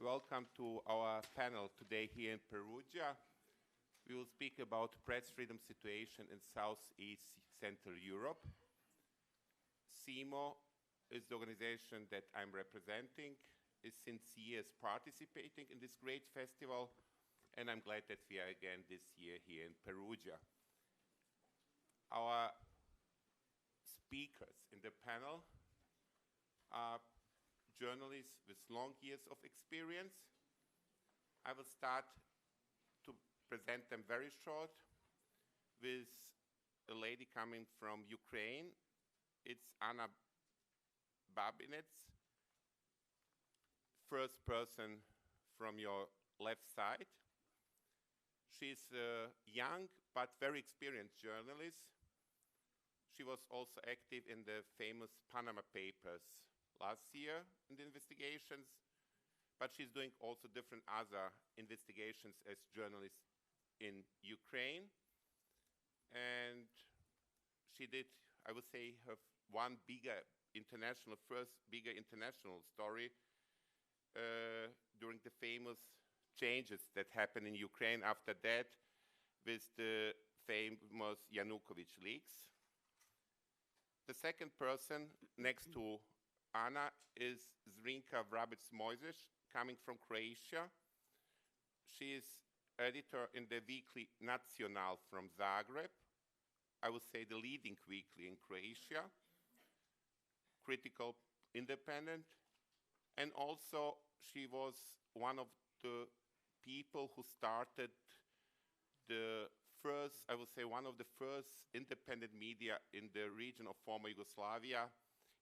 Welcome to our panel today here in Perugia. We will speak about press freedom situation in Southeast Central Europe. SEEMO is the organization that I'm representing, is since years participating in this great festival, and I'm glad that we are again this year here in Perugia. Our speakers in the panel are journalists with long years of experience. I will start to present them very short with a lady coming from Ukraine. It's Anna Babinets, first person from your left side. She's a young but very experienced journalist. She was also active in the famous Panama Papers last year in the investigations, but she's doing also different other investigations as journalist in Ukraine. And she did, I would say, her first bigger international story during the famous changes that happened in Ukraine after that with the famous Yanukovych leaks. The second person next to Anna is Zrinka Vrabec-Mojseš, coming from Croatia. She is editor in the weekly Nacional from Zagreb, I would say the leading weekly in Croatia, critical, independent, and also she was one of the people who started the first, I would say, one of the first independent media in the region of former Yugoslavia.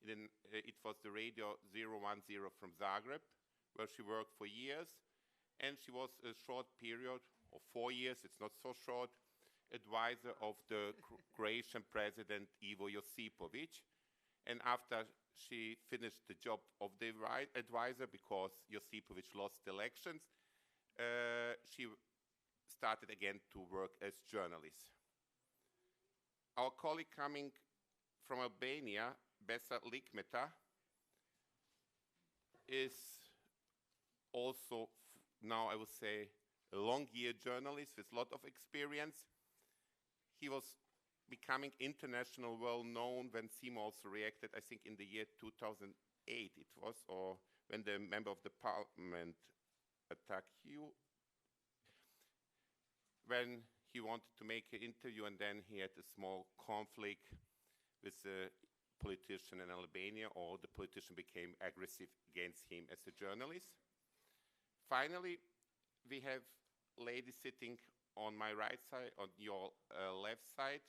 It was the Radio 010 from Zagreb, where she worked for years. And she was a short period, of 4 years, it's not so short, advisor of the Croatian president Ivo Josipovic. And after she finished the job of the advisor, because Josipovic lost the elections, she started again to work as journalist. Our colleague coming from Albania, Besa Likmeta, is also now, I would say, a long-year journalist with a lot of experience. He was becoming international well-known when SEEMO also reacted, I think in the year 2008 it was, or when the member of the parliament attacked you, when he wanted to make an interview and then he had a small conflict with a politician in Albania, or the politician became aggressive against him as a journalist. Finally, we have a lady sitting on my right side, on your left side.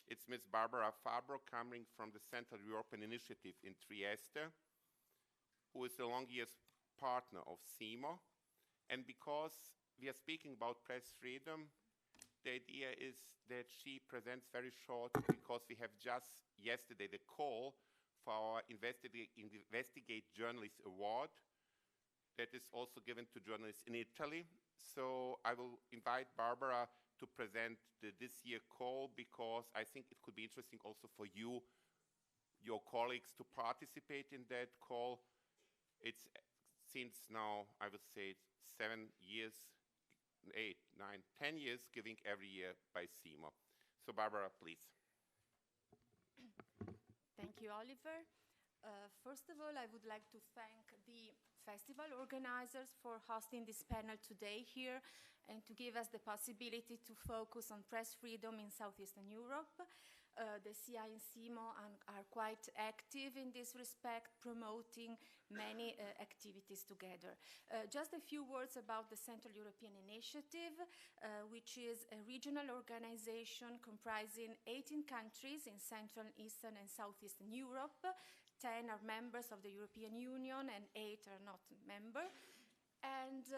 It's Ms. Barbara Fabro, coming from the Central European Initiative in Trieste, who is a long years partner of SEEMO. And because we are speaking about press freedom, the idea is that she presents very short, because we have just yesterday the call for our Investigate Journalist Award that is also given to journalists in Italy. So I will invite Barbara to present this year call, because I think it could be interesting also for you, your colleagues, to participate in that call. It's since now, I would say, 7 years, 8, 9, 10 years, giving every year by SEEMO. So Barbara, please. Thank you, Oliver. First of all, I would like to thank the festival organizers for hosting this panel today here and to give us the possibility to focus on press freedom in Southeastern Europe. The CEI and SEEMO are quite active in this respect, promoting many activities together. Just a few words about the Central European Initiative, which is a regional organization comprising 18 countries in Central, Eastern, and Southeastern Europe. 10 are members of the European Union and 8 are not members. And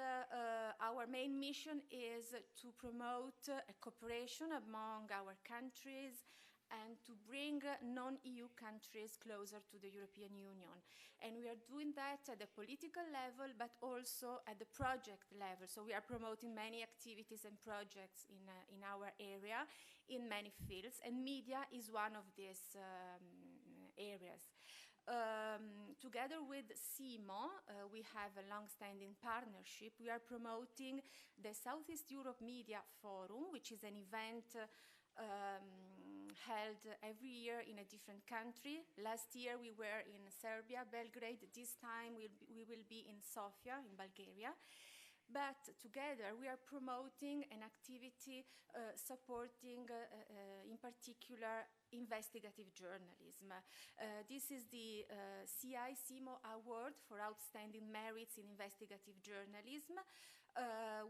our main mission is to promote a cooperation among our countries and to bring non-EU countries closer to the European Union. And we are doing that at the political level, but also at the project level. So we are promoting many activities and projects in our area in many fields, and media is one of these areas. Together with SEEMO, we have a long-standing partnership. We are promoting the Southeast Europe Media Forum, which is an event held every year in a different country. Last year we were in Serbia, Belgrade. This time we will be in Sofia, in Bulgaria. But together we are promoting an activity supporting, in particular, investigative journalism. This is the CI SEEMO Award for Outstanding Merits in Investigative Journalism.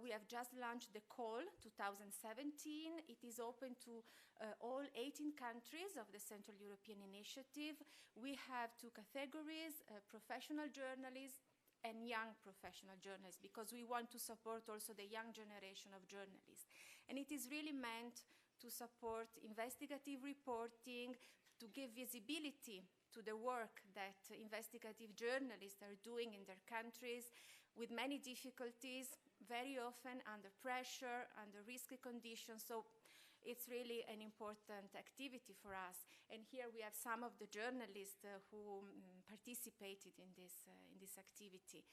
We have just launched the call 2017. It is open to all 18 countries of the Central European Initiative. We have two categories, professional journalists and young professional journalists, because we want to support also the young generation of journalists. And it is really meant to support investigative reporting, to give visibility to the work that investigative journalists are doing in their countries with many difficulties, very often under pressure, under risky conditions. So it's really an important activity for us. And here we have some of the journalists who participated in this activity.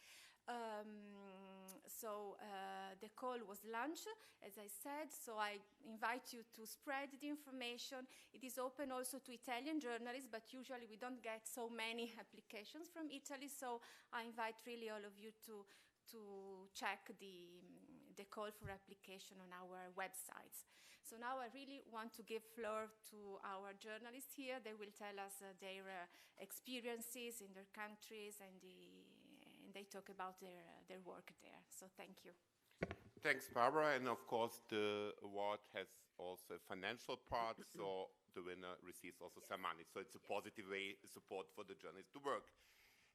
The call was launched, as I said, so I invite you to spread the information. It is open also to Italian journalists, but usually we don't get so many applications from Italy, so I invite really all of you to check the call for application on our websites. So now I really want to give floor to our journalists here. They will tell us their experiences in their countries, and they talk about their work there. So thank you. Thanks, Barbara. And of course, the award has also a financial part, so the winner receives also some money. So it's a positive way support for the journalists to work.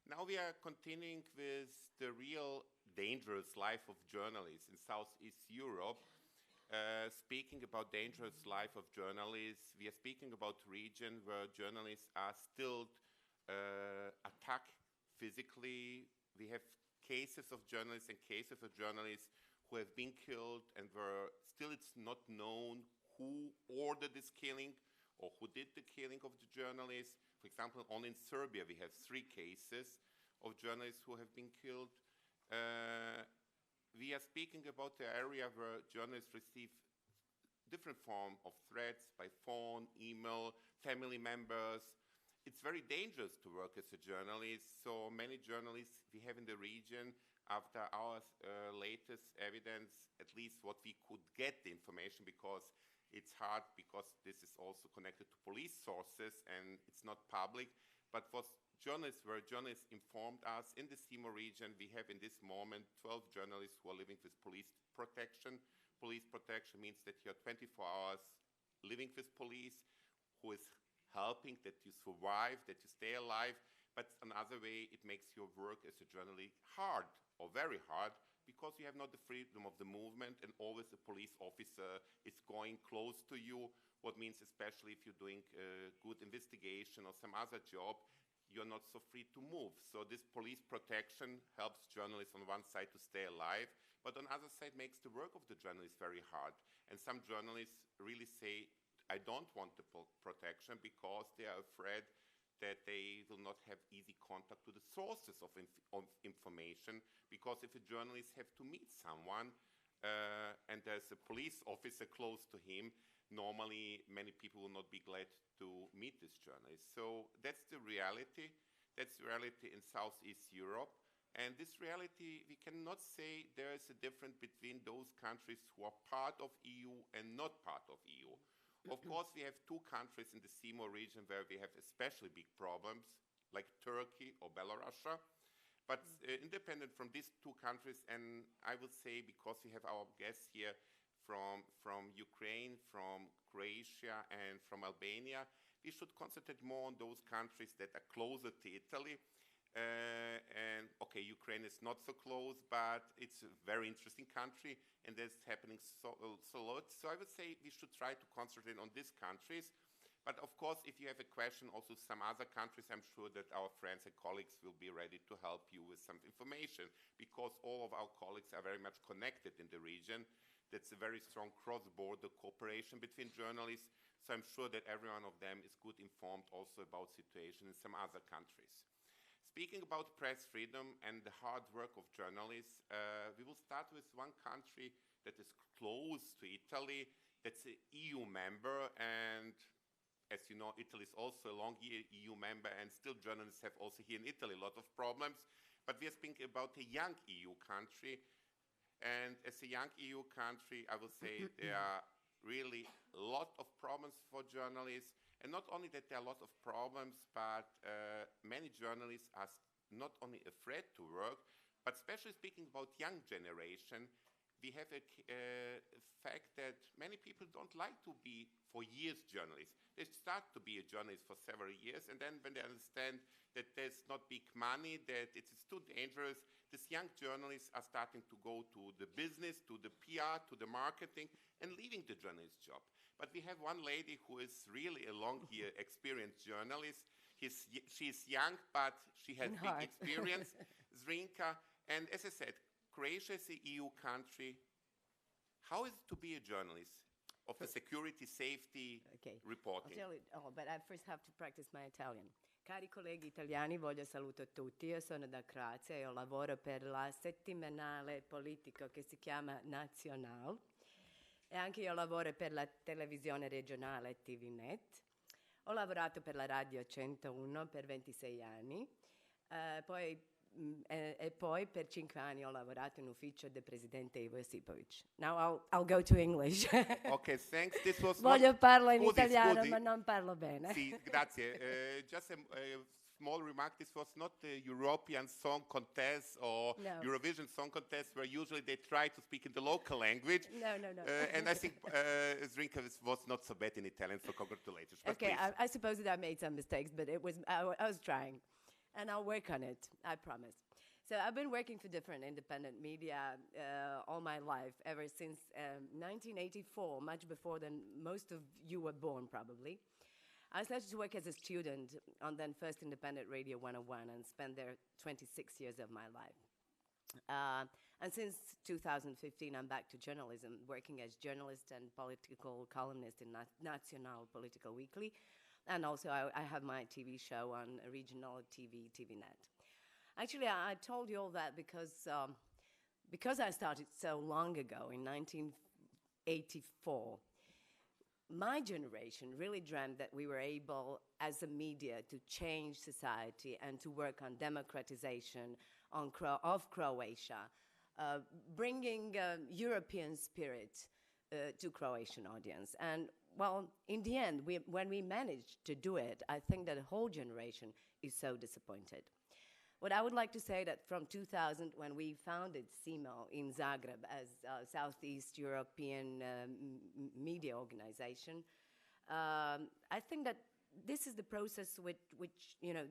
Now we are continuing with the real dangerous life of journalists in Southeast Europe. Speaking about dangerous life of journalists, we are speaking about region where journalists are still attacked physically. We have cases of journalists and cases of journalists who have been killed, and where still it's not known who ordered this killing or who did the killing of the journalists. For example, only in Serbia we have 3 cases of journalists who have been killed. We are speaking about the area where journalists receive different form of threats by phone, email, family members. It's very dangerous to work as a journalist. So many journalists we have in the region, after our latest evidence, at least what we could get the information, because it's hard, because this is also connected to police sources and it's not public. But what journalists informed us in the SEEMO region, we have in this moment 12 journalists who are living with police protection. Police protection means that you're 24 hours living with police, who is helping that you survive, that you stay alive. But another way, it makes your work as a journalist hard, or very hard, because you have not the freedom of the movement, and always a police officer is going close to you. What means, especially if you're doing good investigation or some other job, you're not so free to move. So this police protection helps journalists on one side to stay alive, but on the other side makes the work of the journalist very hard. And some journalists really say, I don't want the protection, because they are afraid that they will not have easy contact to the sources of information, because if a journalist have to meet someone and there's a police officer close to him, normally many people will not be glad to meet this journalist. So that's the reality. That's the reality in Southeast Europe. And this reality, we cannot say there is a difference between those countries who are part of EU and not part of EU. Of course, we have 2 countries in the SEEMO region where we have especially big problems, like Turkey or Belarus. But independent from these 2 countries, and I would say, because we have our guests here from Ukraine, from Croatia, and from Albania, we should concentrate more on those countries that are closer to Italy. And okay, Ukraine is not so close, but it's a very interesting country, and there's happening so a lot. So I would say we should try to concentrate on these countries. But of course, if you have a question, also some other countries, I'm sure that our friends and colleagues will be ready to help you with some information, because all of our colleagues are very much connected in the region. That's a very strong cross-border cooperation between journalists. So I'm sure that every one of them is good informed also about situation in some other countries. Speaking about press freedom and the hard work of journalists, we will start with one country that is close to Italy, that's an EU member, and as you know, Italy is also a long EU member, and still journalists have also here in Italy a lot of problems. But we are speaking about a young EU country, and as a young EU country, I will say there are really a lot of problems for journalists, and not only that there are a lot of problems, but many journalists are not only afraid to work, but especially speaking about young generation, we have a fact that many people don't like to be for years journalists. They start to be a journalist for several years, and then when they understand that there's not big money, that it is too dangerous, these young journalists are starting to go to the business, to the PR, to the marketing, and leaving the journalist job. But we have one lady who is really a long year experienced journalist. She's young, but she has big experience, Zrinka. And as I said, Croatia is an EU country. How is it to be a journalist of the security, safety, reporting? I'll tell you, but I first have to practice my Italian. Cari colleghi italiani, voglio saluto tutti. Io sono da Croazia e io lavoro per la settimanale politico che si chiama Nazional. E anche io lavoro per la televisione regionale TVNet. Ho lavorato per la Radio 101 per 26 anni. E poi per 5 anni ho lavorato in ufficio del presidente Ivo Josipovic. Now I'll go to English. Okay, thanks. This was Voglio parlare in italiano, ma non parlo bene. Sì, grazie. Just a small remark, this was not the European Song Contest or Eurovision Song Contest where usually they try to speak in the local language. No. And I think Zrinka was not so bad in Italian, so congratulations. But okay, I suppose that I made some mistakes, but I was trying. And I'll work on it, I promise. So I've been working for different independent media all my life, ever since 1984, much before than most of you were born, probably. I started to work as a student on then First Independent Radio 101 and spent there 26 years of my life. And since 2015, I'm back to journalism, working as journalist and political columnist in Nacional Political Weekly. And also, I have my TV show on regional TV, TVNet. Actually, I told you all that because I started so long ago, in 1984. My generation really dreamt that we were able, as a media, to change society and to work on democratization of Croatia, bringing European spirit to Croatian audience. And well, in the end, when we managed to do it, I think that the whole generation is so disappointed. What I would like to say that from 2000, when we founded SEEMO in Zagreb as Southeast European media organization, I think that this is the process which,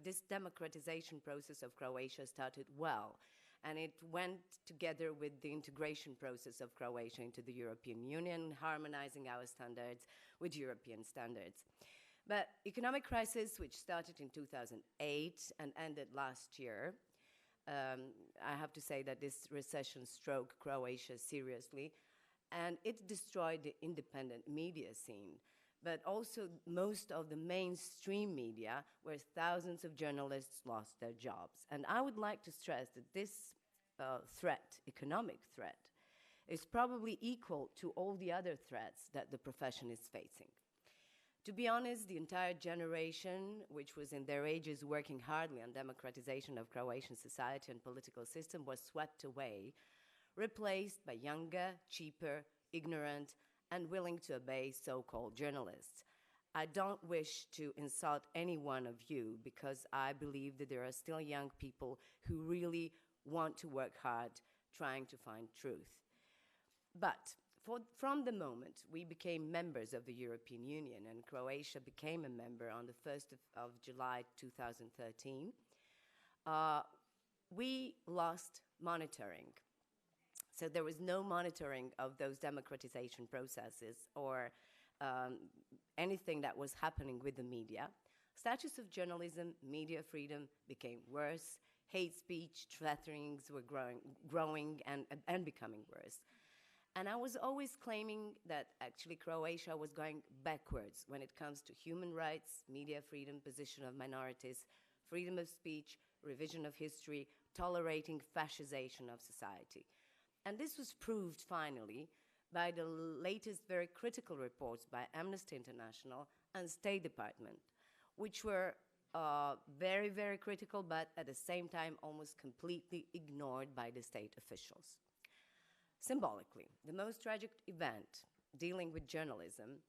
this democratization process of Croatia started well. And it went together with the integration process of Croatia into the European Union, harmonizing our standards with European standards. But economic crisis, which started in 2008 and ended last year, I have to say that this recession struck Croatia seriously, and it destroyed the independent media scene, but also most of the mainstream media, where thousands of journalists lost their jobs. And I would like to stress that this economic threat, is probably equal to all the other threats that the profession is facing. To be honest, the entire generation, which was in their ages working hardly on democratization of Croatian society and political system, was swept away, replaced by younger, cheaper, ignorant, and willing to obey so-called journalists. I don't wish to insult any one of you, because I believe that there are still young people who really want to work hard trying to find truth. But from the moment we became members of the European Union and Croatia became a member on the 1st of July 2013, we lost monitoring. So there was no monitoring of those democratization processes or anything that was happening with the media. Status of journalism, media freedom became worse. Hate speech, threatenings were growing and becoming worse. And I was always claiming that actually Croatia was going backwards when it comes to human rights, media freedom, position of minorities, freedom of speech, revision of history, tolerating fascization of society. And this was proved finally by the latest very critical reports by Amnesty International and State Department, which were very, very critical, but at the same time almost completely ignored by the state officials. Symbolically, the most tragic event dealing with journalism,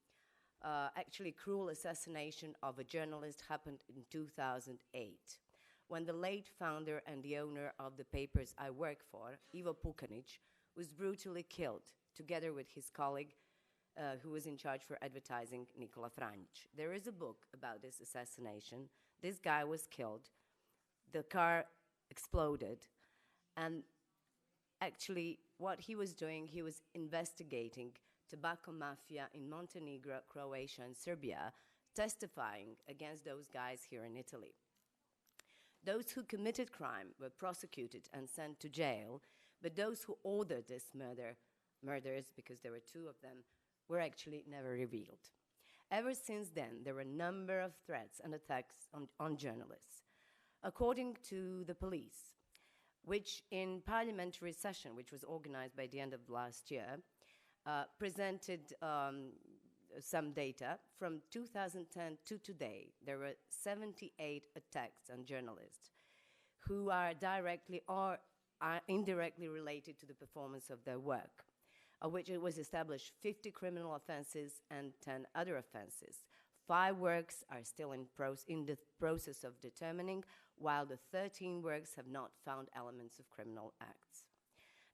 actually cruel assassination of a journalist, happened in 2008, when the late founder and the owner of the papers I work for, Ivo Pukanic, was brutally killed, together with his colleague who was in charge for advertising, Nikola Franjic. There is a book about this assassination. This guy was killed, the car exploded, and actually what he was doing, he was investigating tobacco mafia in Montenegro, Croatia, and Serbia, testifying against those guys here in Italy. Those who committed crime were prosecuted and sent to jail, but those who ordered this murders, because there were two of them, were actually never revealed. Ever since then, there were a number of threats and attacks on journalists. According to the police, which in parliamentary session, which was organized by the end of last year, presented some data from 2010 to today. There were 78 attacks on journalists who are directly or are indirectly related to the performance of their work, of which it was established 50 criminal offenses and 10 other offenses. 5 works are still in the process of determining, while the 13 works have not found elements of criminal acts.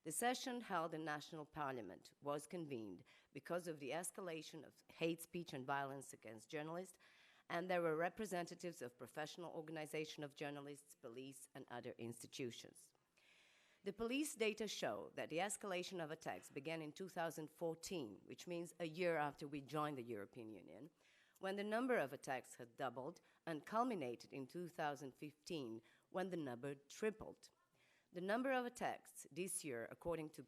The session held in National Parliament was convened because of the escalation of hate speech and violence against journalists, and there were representatives of professional organization of journalists, police, and other institutions. The police data show that the escalation of attacks began in 2014, which means a year after we joined the European Union, when the number of attacks had doubled, and culminated in 2015, when the number tripled. The number of attacks this year, according to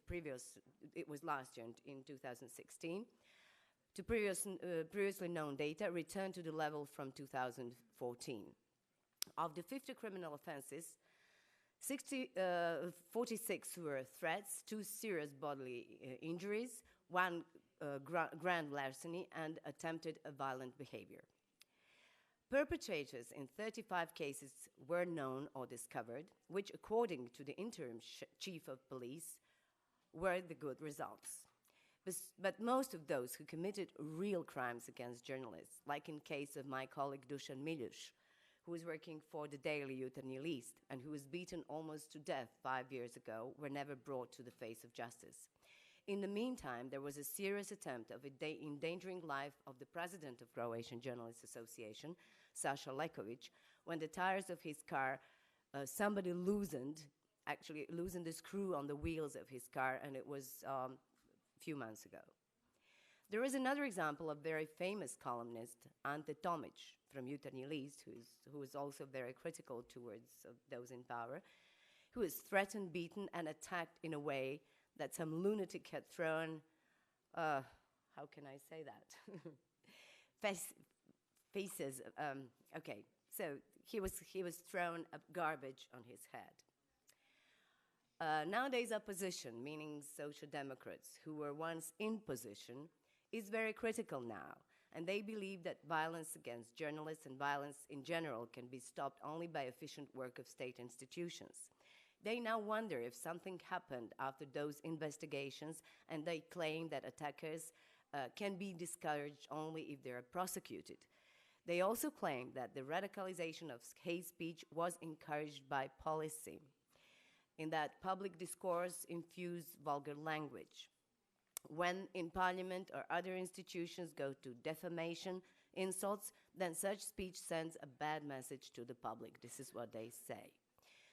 it was last year in 2016, to previously known data, returned to the level from 2014. Of the 50 criminal offenses, 46 were threats, 2 serious bodily injuries, 1 grand larceny, and attempted violent behavior. Perpetrators in 35 cases were known or discovered, which, according to the interim chief of police, were the good results. But most of those who committed real crimes against journalists, like in case of my colleague Dusan Miljuš, who was working for the daily Jutarnji List and who was beaten almost to death 5 years ago, were never brought to the face of justice. In the meantime, there was a serious attempt of endangering life of the president of Croatian Journalists Association, Saša Leković, when the tires of his car, somebody loosened the screw on the wheels of his car, and it was a few months ago. There is another example of very famous columnist, Ante Tomic, from Jutarnji List, who is also very critical towards those in power, who was threatened, beaten, and attacked in a way that some lunatic had thrown, how can I say that? Okay, so he was thrown garbage on his head. Nowadays, opposition, meaning social democrats, who were once in position, is very critical now, and they believe that violence against journalists and violence in general can be stopped only by efficient work of state institutions. They now wonder if something happened after those investigations, and they claim that attackers can be discouraged only if they are prosecuted. They also claim that the radicalization of hate speech was encouraged by policy, in that public discourse infused vulgar language. When in parliament or other institutions go to defamation, insults, then such speech sends a bad message to the public. This is what they say.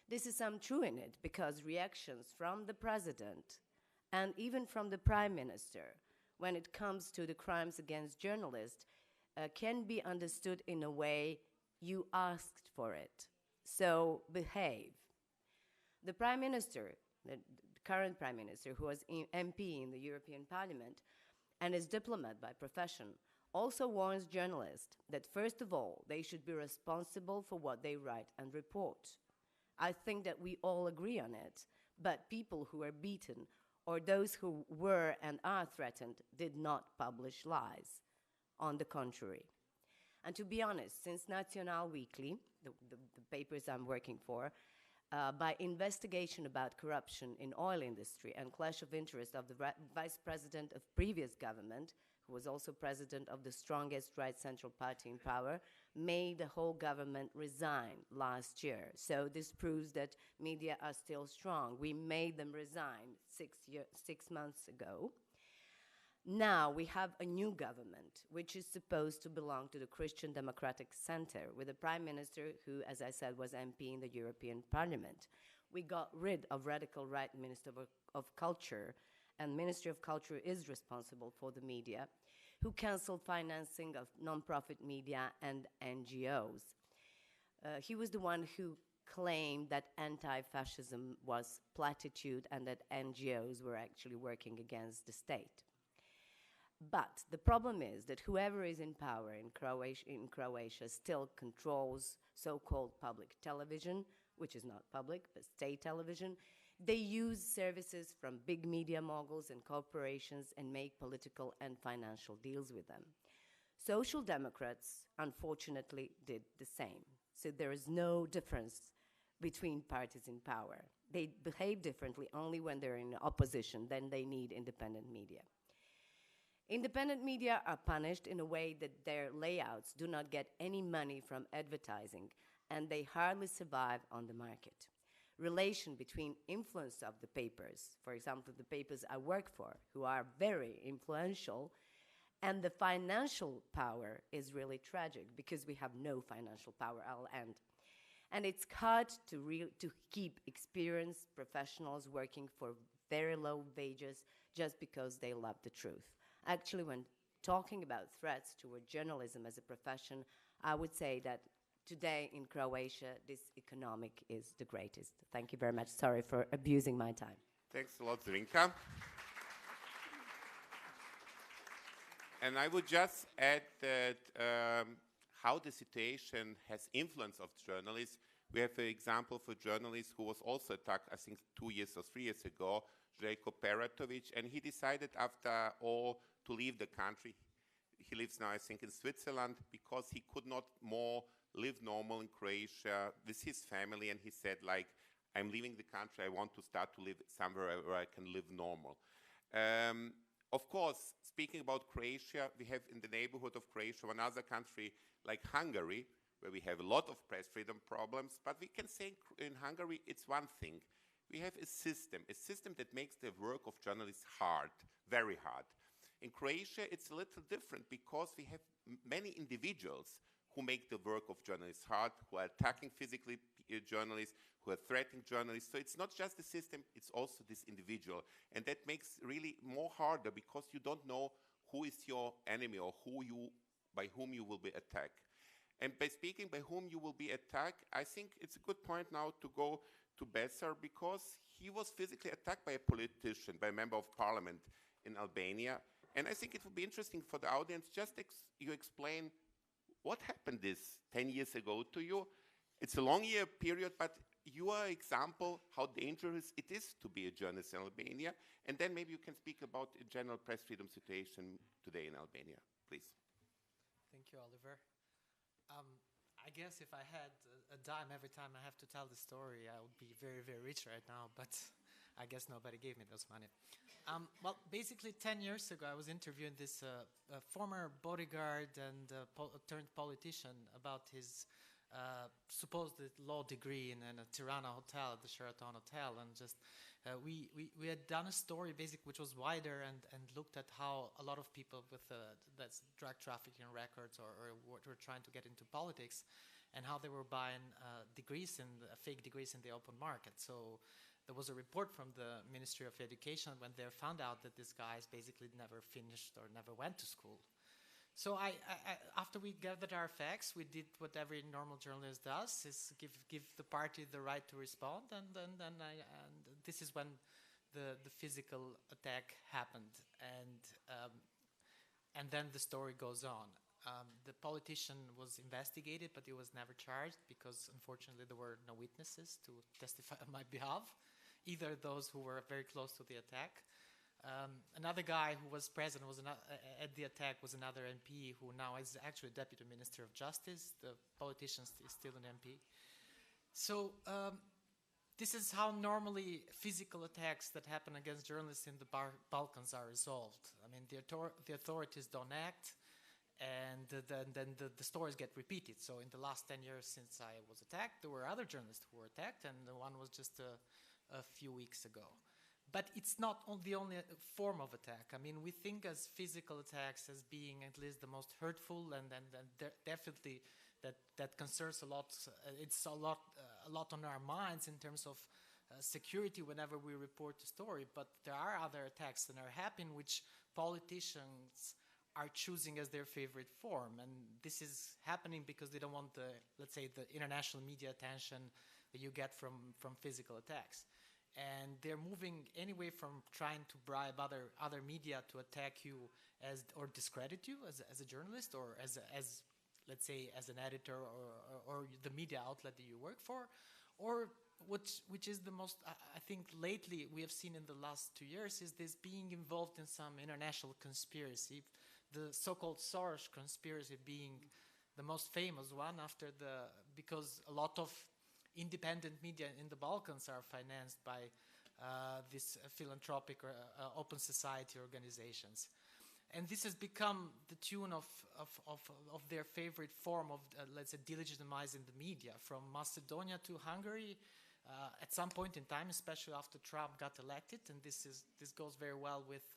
This is some true in it, because reactions from the president and even from the prime minister when it comes to the crimes against journalists can be understood in a way: you asked for it, so behave. The prime minister, the current Prime Minister, who was MP in the European Parliament and is diplomat by profession, also warns journalists that, first of all, they should be responsible for what they write and report. I think that we all agree on it, but people who are beaten or those who were and are threatened did not publish lies. On the contrary. And to be honest, since Nacional Weekly, the papers I'm working for, by investigation about corruption in oil industry and clash of interest of the vice president of previous government, who was also president of the strongest right central party in power, made the whole government resign last year. So this proves that media are still strong. We made them resign 6 months ago. Now we have a new government, which is supposed to belong to the Christian Democratic Center, with a prime minister who, as I said, was MP in the European Parliament. We got rid of radical right Minister of Culture, and Ministry of Culture is responsible for the media, who canceled financing of non-profit media and NGOs. He was the one who claimed that anti-fascism was platitude and that NGOs were actually working against the state. But the problem is that whoever is in power in Croatia still controls so-called public television, which is not public, but state television. They use services from big media moguls and corporations and make political and financial deals with them. Social Democrats, unfortunately, did the same. So there is no difference between parties in power. They behave differently only when they're in opposition, then they need independent media. Independent media are punished in a way that their layouts do not get any money from advertising, and they hardly survive on the market. Relation between influence of the papers, for example, the papers I work for, who are very influential, and the financial power is really tragic because we have no financial power. I'll end. And it's hard to keep experienced professionals working for very low wages just because they love the truth. Actually, when talking about threats toward journalism as a profession, I would say that today in Croatia, this economic is the greatest. Thank you very much. Sorry for abusing my time. Thanks a lot, Zrinka. And I would just add that how the situation has influence of journalists. We have an example for journalist who was also attacked, I think 2 years or 3 years ago, Željko Peratović, and he decided after all to leave the country. He lives now, I think, in Switzerland because he could not more live normal in Croatia with his family, and he said, like, I'm leaving the country, I want to start to live somewhere where I can live normal. Of course, speaking about Croatia, we have in the neighborhood of Croatia another country like Hungary, where we have a lot of press freedom problems, but we can say in Hungary it's one thing. We have a system that makes the work of journalists hard, very hard. In Croatia, it's a little different because we have many individuals who make the work of journalists hard, who are attacking physically journalists, who are threatening journalists. So it's not just the system, it's also this individual. And that makes really more harder because you don't know who is your enemy or by whom you will be attacked. And by speaking by whom you will be attacked, I think it's a good point now to go to Besar because he was physically attacked by a politician, by a member of parliament in Albania. And I think it would be interesting for the audience just you explain what happened this 10 years ago to you. It's a long year period, but you are an example how dangerous it is to be a journalist in Albania. And then maybe you can speak about the general press freedom situation today in Albania, please. Thank you, Oliver. I guess if I had a dime every time I have to tell the story, I would be very, very rich right now, but I guess nobody gave me those money. Well, basically 10 years ago, I was interviewing this former bodyguard and turned politician about his supposed law degree in a Tirana hotel, at the Sheraton Hotel, and just we had done a story which was wider and looked at how a lot of people with that's drug trafficking records or were trying to get into politics, and how they were buying fake degrees in the open market. So there was a report from the Ministry of Education when they found out that these guys basically never finished or never went to school. So after we gathered our facts, we did what every normal journalist does: is give the party the right to respond, and this is when the physical attack happened, and then the story goes on. The politician was investigated, but he was never charged because, unfortunately, there were no witnesses to testify on my behalf, either those who were very close to the attack. Another guy who was present at the attack was another MP who now is actually Deputy Minister of Justice. The politician is still an MP. So this is how normally physical attacks that happen against journalists in the Balkans are resolved. I mean, the authorities don't act, and then the stories get repeated. So in the last 10 years since I was attacked, there were other journalists who were attacked, and the one was just a few weeks ago. But it's not the only form of attack. I mean, we think as physical attacks as being at least the most hurtful, and definitely that concerns a lot. It's a lot on our minds in terms of security whenever we report a story. But there are other attacks that are happening, which politicians are choosing as their favorite form, and this is happening because they don't want let's say, the international media attention that you get from physical attacks. And they're moving anyway from trying to bribe other media to attack you or discredit you as a journalist, or as let's say, as an editor, or the media outlet that you work for, or which is the most, I think lately we have seen in the last 2 years, is this being involved in some international conspiracy, the so-called Soros conspiracy being the most famous one because a lot of independent media in the Balkans are financed by these philanthropic or open society organizations. And this has become the tune of their favorite form of, let's say, delegitimizing the media, from Macedonia to Hungary. At some point in time, especially after Trump got elected, and this goes very well with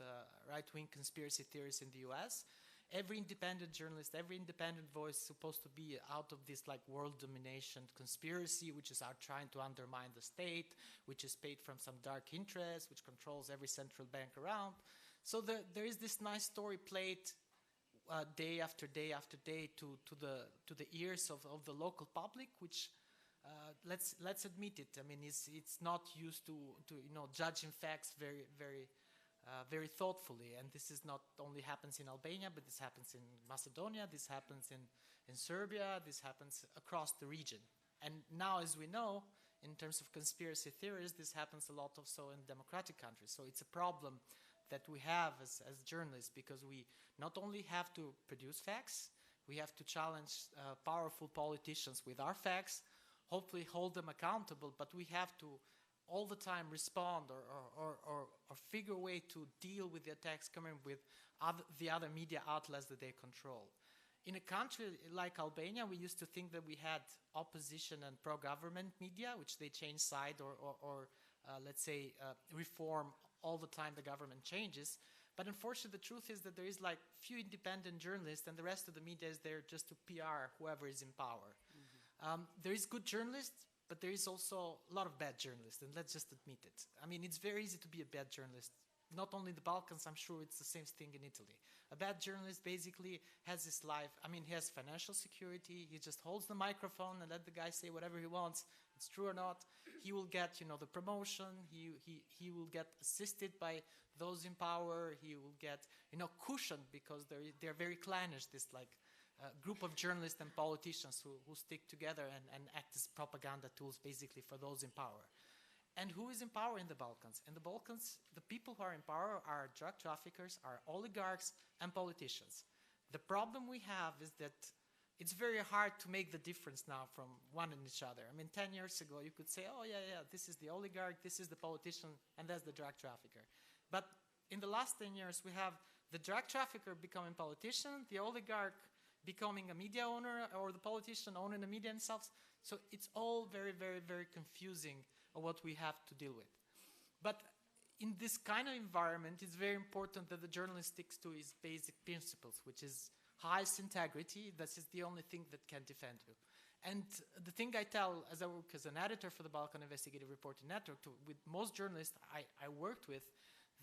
right-wing conspiracy theories in the US. Every independent journalist, every independent voice is supposed to be out of this like world domination conspiracy, which is out trying to undermine the state, which is paid from some dark interest, which controls every central bank around. So there is this nice story played day after day after day to the ears of the local public, which let's admit it. I mean, it's not used to judging facts very thoughtfully, and this is not only happens in Albania, but this happens in Macedonia, this happens in Serbia, this happens across the region. And now, as we know, in terms of conspiracy theories, this happens a lot also in democratic countries. So it's a problem that we have as journalists, because we not only have to produce facts, we have to challenge powerful politicians with our facts, hopefully hold them accountable, but we have to all the time respond or figure a way to deal with the attacks coming with the other media outlets that they control. In a country like Albania, we used to think that we had opposition and pro-government media, which they change side or let's say, reform all the time the government changes. But unfortunately, the truth is that there is like few independent journalists, and the rest of the media is there just to PR whoever is in power. Mm-hmm. There is good journalists, but there is also a lot of bad journalists, and let's just admit it. I mean, it's very easy to be a bad journalist. Not only in the Balkans, I'm sure it's the same thing in Italy. A bad journalist basically has his life, I mean, he has financial security, he just holds the microphone and let the guy say whatever he wants, it's true or not. He will get, the promotion, he will get assisted by those in power, he will get, cushioned, because they're very clannish, this group of journalists and politicians who stick together and act as propaganda tools basically for those in power. And who is in power in the Balkans? In the Balkans, the people who are in power are drug traffickers, are oligarchs, and politicians. The problem we have is that it's very hard to make the difference now from one and each other. I mean, 10 years ago, you could say, oh, yeah, this is the oligarch, this is the politician, and that's the drug trafficker. But in the last 10 years, we have the drug trafficker becoming politician, the oligarch becoming a media owner, or the politician owning the media themselves. So it's all very, very, very confusing of what we have to deal with. But in this kind of environment, it's very important that the journalist sticks to his basic principles, which is highest integrity. This is the only thing that can defend you. And the thing I tell, as I work as an editor for the Balkan Investigative Reporting Network, with most journalists I worked with,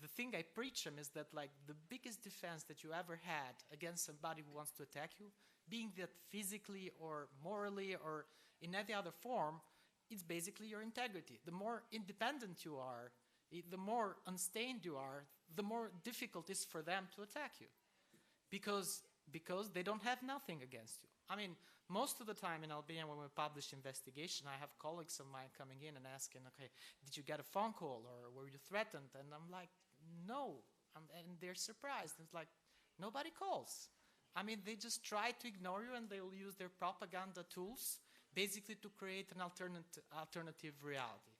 the thing I preach them is that the biggest defense that you ever had against somebody who wants to attack you, being that physically or morally or in any other form, it's basically your integrity. The more independent you are, the more unstained you are, the more difficult it is for them to attack you, because they don't have nothing against you. I mean, most of the time in Albania when we publish investigation, I have colleagues of mine coming in and asking, okay, did you get a phone call or were you threatened? And I'm like, no. And they're surprised. It's like, nobody calls. I mean, they just try to ignore you, and they will use their propaganda tools basically to create an alternative reality.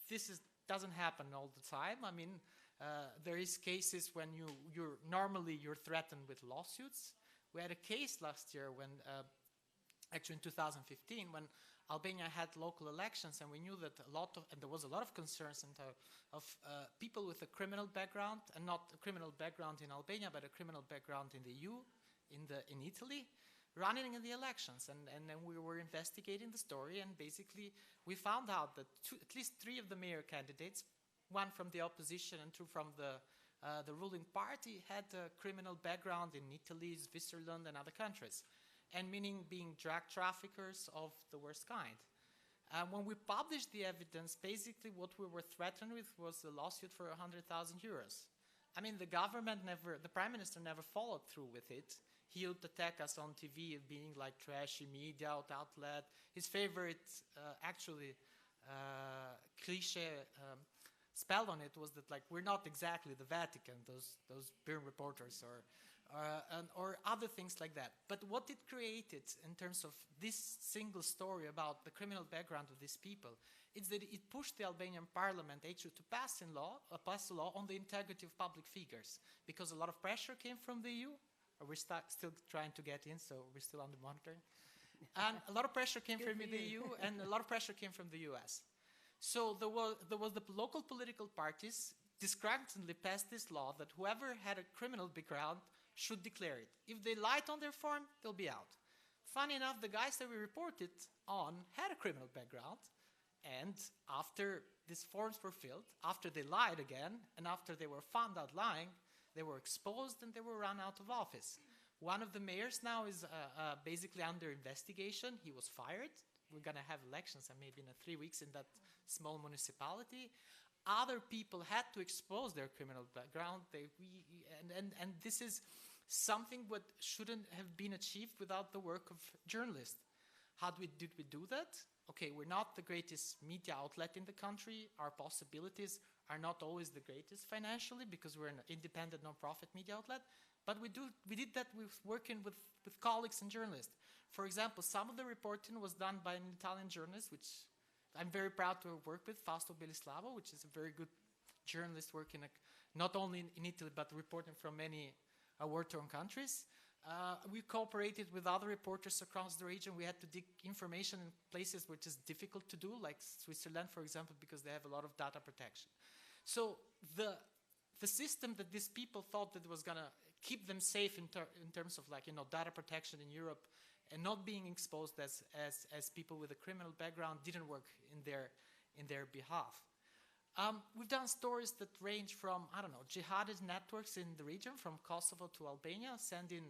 This doesn't happen all the time. I mean, there is cases when normally you're threatened with lawsuits. We had a case last year when, actually in 2015, when Albania had local elections, and we knew that and there was a lot of concerns of people with a criminal background, and not a criminal background in Albania, but a criminal background in the EU, in Italy, running in the elections. And then we were investigating the story, and basically we found out that at least 3 of the mayor candidates, 1 from the opposition and 2 from the ruling party, had a criminal background in Italy, Switzerland, and other countries, and meaning being drug traffickers of the worst kind. When we published the evidence, basically what we were threatened with was a lawsuit for 100,000 euros. I mean, the Prime Minister never followed through with it. He would attack us on TV of being like trashy media outlet. His favorite, cliche spell on it was that, like, we're not exactly the Vatican, those beer reporters or other things like that. But what it created in terms of this single story about the criminal background of these people is that it pushed the Albanian parliament actually to pass a law on the integrity of public figures, because a lot of pressure came from the EU. We're still trying to get in, so we're still under monitoring. And a lot of pressure came from the EU, and a lot of pressure came from the US. So there was the local political parties discrepancy passed this law that whoever had a criminal background should declare it. If they lied on their form, they'll be out. Funny enough, the guys that we reported on had a criminal background, and after these forms were filled, after they lied again, and after they were found out lying, they were exposed and they were run out of office. One of the mayors now is basically under investigation. He was fired. We're going to have elections maybe in 3 weeks in that small municipality. Other people had to expose their criminal background. And this is something what shouldn't have been achieved without the work of journalists. How did we do that? Okay, we're not the greatest media outlet in the country. Our possibilities are not always the greatest financially because we're an independent non-profit media outlet. But we did that with working with colleagues and journalists. For example, some of the reporting was done by an Italian journalist, which I'm very proud to have worked with, Fausto Bellislavo, which is a very good journalist working not only in Italy, but reporting from many war-torn countries. We cooperated with other reporters across the region. We had to dig information in places which is difficult to do, like Switzerland, for example, because they have a lot of data protection. So the system that these people thought that was going to keep them safe in terms of, like, data protection in Europe and not being exposed as people with a criminal background didn't work in their behalf. We've done stories that range from, jihadist networks in the region, from Kosovo to Albania, sending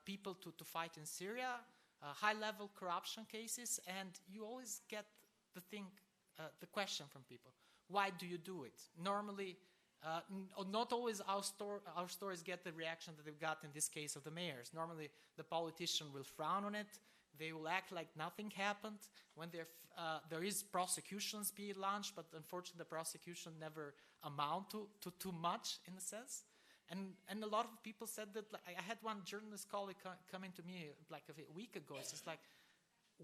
people to fight in Syria, high-level corruption cases, and you always get the question from people, why do you do it? Normally, not always our stories get the reaction that they've got in this case of the mayors. Normally, the politician will frown on it. They will act like nothing happened. When there is prosecutions being launched, but unfortunately the prosecution never amount to too much in a sense. And a lot of people said that, like, I had one journalist colleague coming to me like a week ago. It's just like,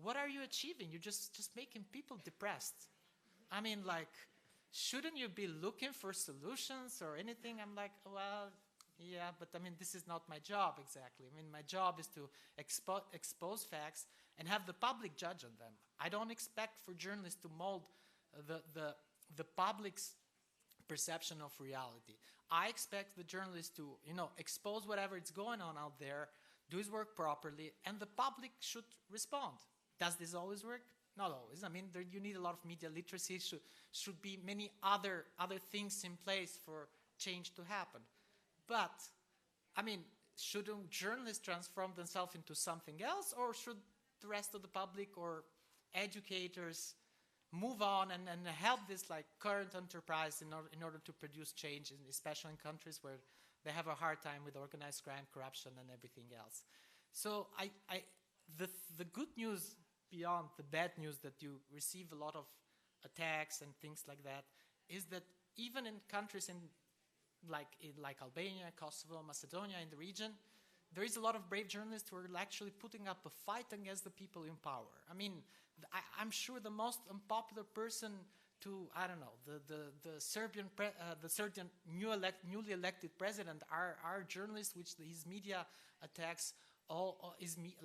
what are you achieving? You're just making people depressed. I mean, like, shouldn't you be looking for solutions or anything? I'm like, well, yeah, but I mean, this is not my job exactly. I mean, my job is to expose facts and have the public judge on them. I don't expect for journalists to mold the public's perception of reality. I expect the journalist to, expose whatever is going on out there, do his work properly, and the public should respond. Does this always work? Not always. I mean, you need a lot of media literacy. Should be many other things in place for change to happen. But, I mean, shouldn't journalists transform themselves into something else, or should the rest of the public or educators move on and help this like current enterprise in order to produce change, especially in countries where they have a hard time with organized crime, corruption, and everything else. So the good news beyond the bad news that you receive a lot of attacks and things like that is that even in countries like Albania, Kosovo, Macedonia, in the region, there is a lot of brave journalists who are actually putting up a fight against the people in power. I mean, I'm sure the most unpopular person to, I don't know, the Serbian newly elected president are journalists, which his media attacks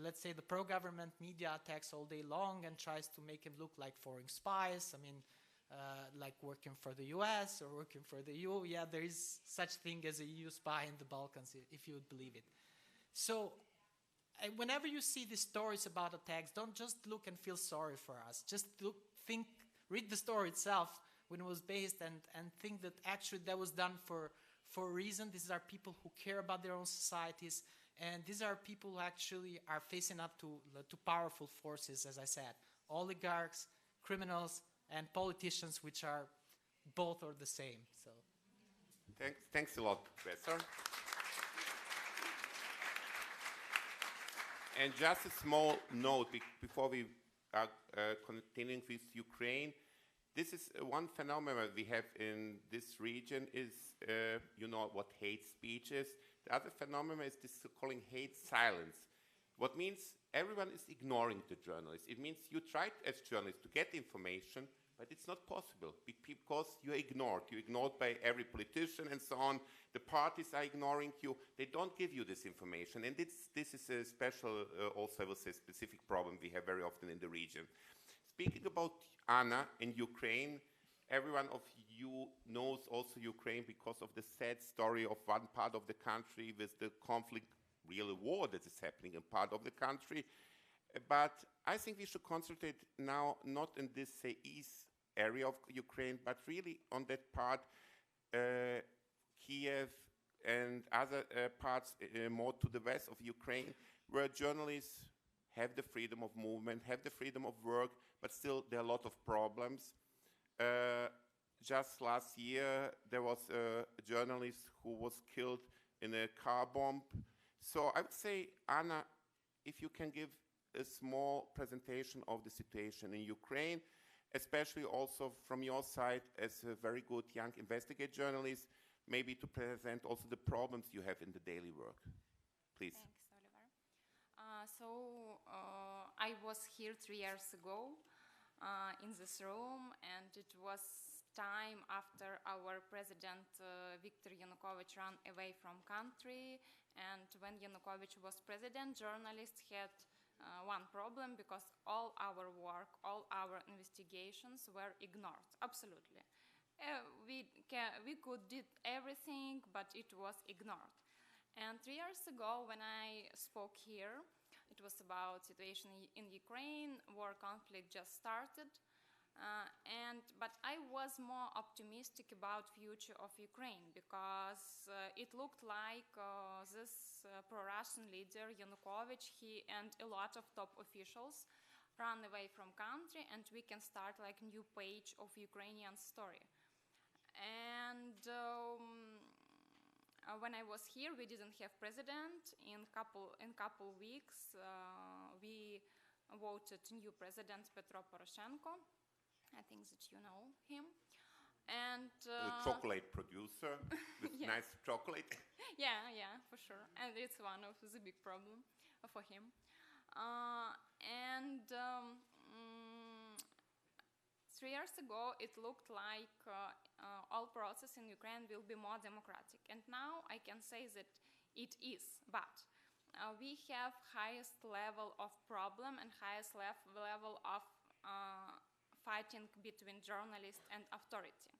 let's say the pro-government media attacks all day long and tries to make him look like foreign spies. I mean, like working for the US or working for the EU. Yeah, there is such thing as a EU spy in the Balkans, if you would believe it. So whenever you see these stories about attacks, don't just look and feel sorry for us. Just read the story itself when it was based and think that actually that was done for a reason. These are people who care about their own societies, and these are people who actually are facing up to powerful forces, as I said, oligarchs, criminals, and politicians, which are both or the same. So, thanks a lot, Professor. And just a small note before we are continuing with Ukraine. This is one phenomenon we have in this region is, you know what hate speech is. The other phenomenon is this calling hate silence. What means everyone is ignoring the journalists. It means you try as journalists to get information, but it's not possible because you're ignored. You're ignored by every politician and so on. The parties are ignoring you. They don't give you this information. And this is a special, also I will say, specific problem we have very often in the region. Speaking about Anna in Ukraine, everyone of you knows also Ukraine because of the sad story of one part of the country with the conflict, real war that is happening in part of the country. But I think we should concentrate now not in this, say, east area of Ukraine, but really on that part, Kiev and other parts more to the west of Ukraine, where journalists have the freedom of movement, have the freedom of work, but still there are a lot of problems. Just last year, there was a journalist who was killed in a car bomb. So I would say, Anna, if you can give a small presentation of the situation in Ukraine, especially also from your side as a very good young investigative journalist, maybe to present also the problems you have in the daily work. Please. Thanks, Oliver. I was here 3 years ago in this room, and it was time after our president Viktor Yanukovych ran away from country. And when Yanukovych was president, journalists had one problem, because all our work, all our investigations were ignored, absolutely. We could did everything, but it was ignored. And 3 years ago, when I spoke here, it was about situation in Ukraine, war conflict just started. But I was more optimistic about future of Ukraine, because it looked like this pro-Russian leader Yanukovych, he and a lot of top officials run away from country, and we can start like new page of Ukrainian story. And when I was here, we didn't have president. In couple weeks, we voted new president Petro Poroshenko. I think that you know him. And the chocolate producer with yeah. nice chocolate. Yeah, for sure. And it's one of the big problem for him. 3 years ago, it looked like all process in Ukraine will be more democratic. And now I can say that it is, but we have highest level of problem and highest level of fighting between journalists and authority.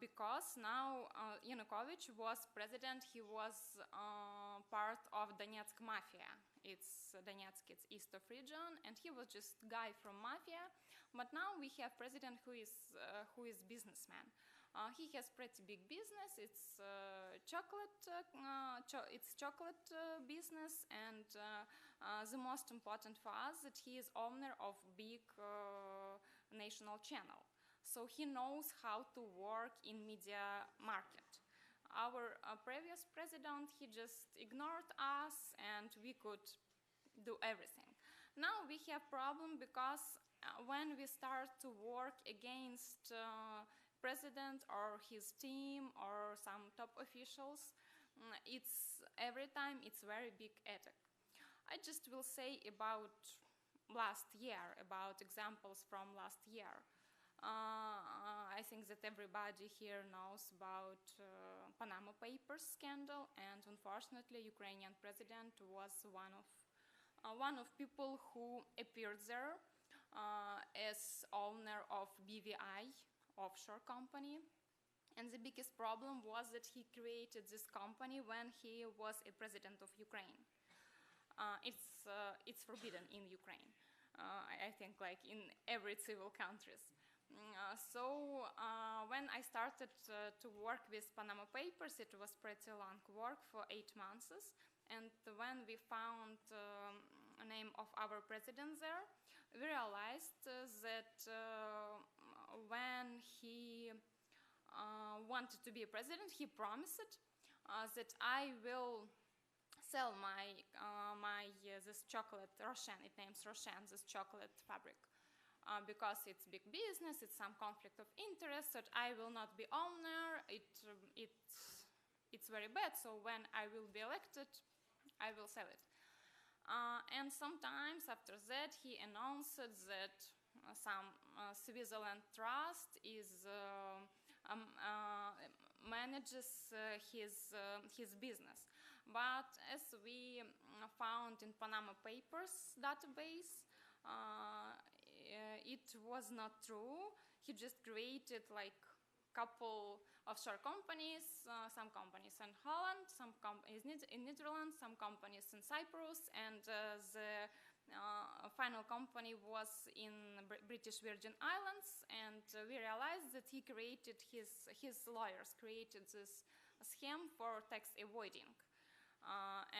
Because now Yanukovych was president, he was part of Donetsk mafia. It's Donetsk, it's east of region, and he was just guy from mafia. But now we have president who is businessman. He has pretty big business. It's chocolate business, and the most important for us that he is owner of big national channel. So he knows how to work in media market. Our previous president, he just ignored us and we could do everything. Now we have problem because when we start to work against president or his team or some top officials, it's every time it's very big attack. I just will say about last year, about examples from last year. I think that everybody here knows about Panama Papers scandal, and unfortunately, Ukrainian president was one of people who appeared there as owner of BVI offshore company. And the biggest problem was that he created this company when he was a president of Ukraine. It's forbidden in Ukraine. I think like in every civil countries. So when I started to work with Panama Papers, it was pretty long work for 8 months. And when we found a name of our president there, we realized that when he wanted to be a president, he promised that I will sell my this chocolate Roshan. It names Roshan, this chocolate fabric. Because it's big business, it's some conflict of interest, that I will not be owner, it's very bad, so when I will be elected, I will sell it. And sometimes after that, he announced that some Switzerland trust manages his business. But as we found in Panama Papers database, it was not true. He just created like couple offshore companies, some companies in Holland, some companies in Netherlands, some companies in Cyprus, and the final company was in British Virgin Islands. And we realized that he created his lawyers created this scheme for tax avoiding.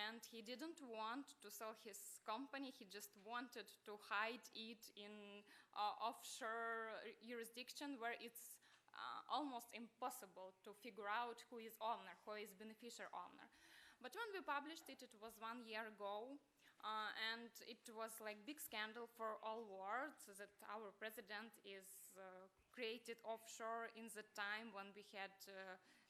And he didn't want to sell his company, he just wanted to hide it in offshore jurisdiction where it's almost impossible to figure out who is owner, who is beneficial owner. But when we published it, it was 1 year ago, and it was like big scandal for all world that our president is created offshore in the time when we had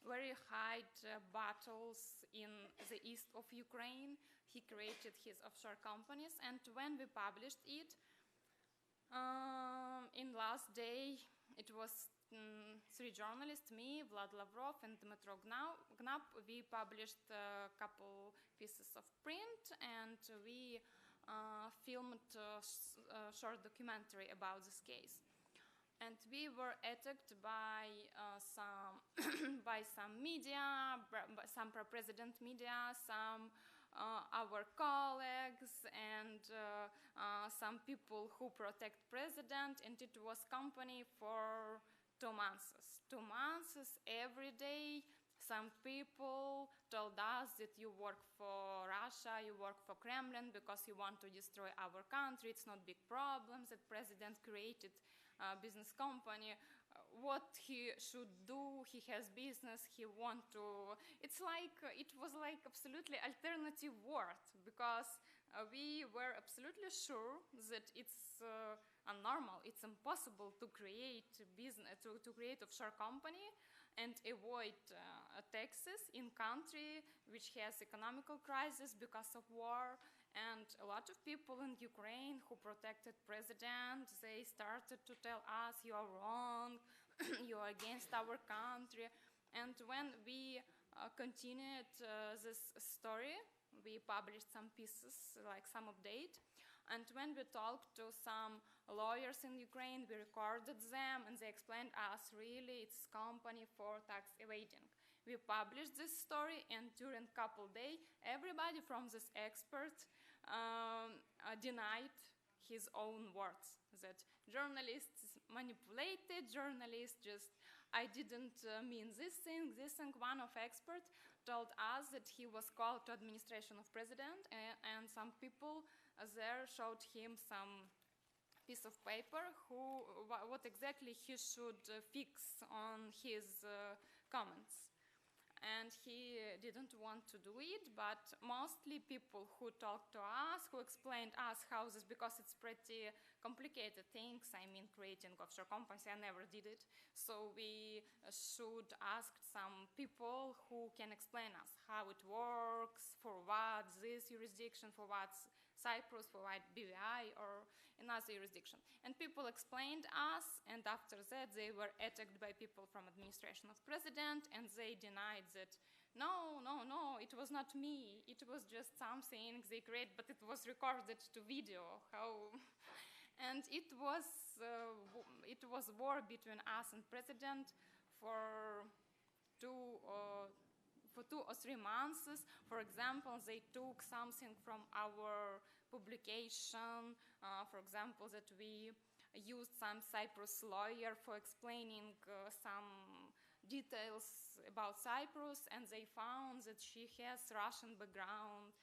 very high battles in the east of Ukraine. He created his offshore companies, and when we published it, in last day, it was 3 journalists, me, Vlad Lavrov, and Dmitro Gnap. We published a couple pieces of print, and we filmed a short documentary about this case. And we were attacked by some by some media, some pro-president media, some our colleagues, and some people who protect president. And it was company for 2 months. 2 months every day. Some people told us that you work for Russia, you work for Kremlin because you want to destroy our country. It's not big problems that president created business company. What he should do, he has business, he want to. It's like it was like absolutely alternative world because we were absolutely sure that it's unnormal. It's impossible to create business, to create offshore company and avoid taxes in country which has economical crisis because of war. And a lot of people in Ukraine who protected president, they started to tell us, you are wrong, you are against our country. And when we continued this story, we published some pieces, like some update. And when we talked to some lawyers in Ukraine, we recorded them, and they explained us, really, it's company for tax evading. We published this story, and during a couple days, everybody from this expert denied his own words, that journalists manipulated, journalists just, I didn't mean this thing. One of experts told us that he was called to administration of president, and some people there showed him some piece of paper what exactly he should fix on his comments. And he didn't want to do it, but mostly people who talked to us, who explained us how this, because it's pretty complicated things. I mean, creating offshore companies, I never did it. So we should ask some people who can explain us how it works, for what this jurisdiction, for what Cyprus, for what BVI, or another jurisdiction. And people explained us, and after that they were attacked by people from administration of president, and they denied that, no, it was not me, it was just something they created, but it was recorded to video. How? And it was war between us and president for 2 or 3 months. For example, they took something from our publication, for example, that we used some Cyprus lawyer for explaining some details about Cyprus, and they found that she has Russian background.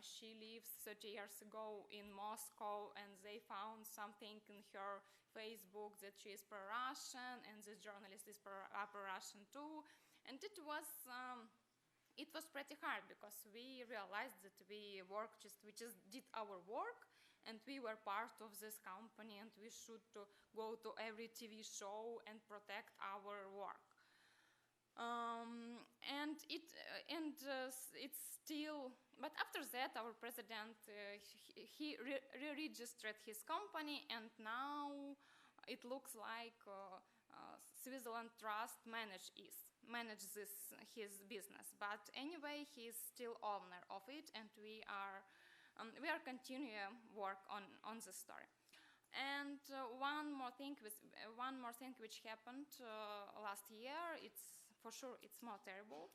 She lives 30 years ago in Moscow, and they found something in her Facebook that she is pro-Russian, and this journalist is pro-Russian too. And it was pretty hard, because we realized that we just did our work, and we were part of this company, and we should go to every TV show and protect our work. It's still, but after that, our president he re-registered his company, and now it looks like Switzerland Trust manage his business. But anyway, he's still owner of it, and we are continuing work on this story. And one more thing which happened last year, it's more terrible.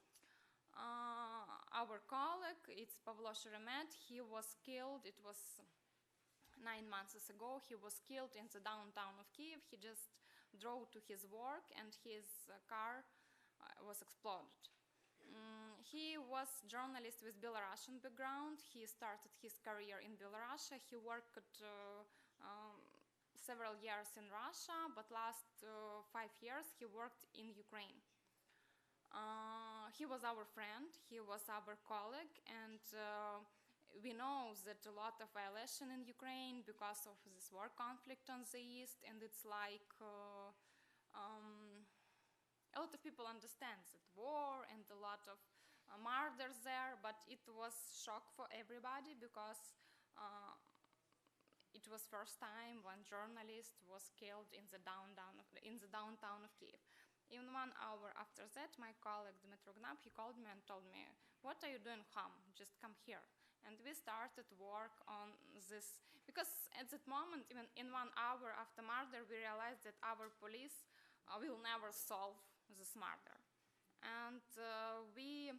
Our colleague, it's Pavlo Sheremet, he was killed. It was 9 months ago. He was killed in the downtown of Kiev. He just drove to his work, and his car was exploded. He was journalist with Belarusian background. He started his career in Belarus. He worked several years in Russia, but last 5 years he worked in Ukraine. He was our friend, he was our colleague, and we know that a lot of violation in Ukraine because of this war conflict on the east, and it's like a lot of people understand that war and a lot of murders there, but it was shock for everybody, because it was first time one journalist was killed in the downtown of Kiev. In 1 hour after that, my colleague Dmitry Gnap, he called me and told me, "What are you doing home? Just come here." And we started work on this, because at that moment, even in 1 hour after murder, we realized that our police will never solve this murder. And we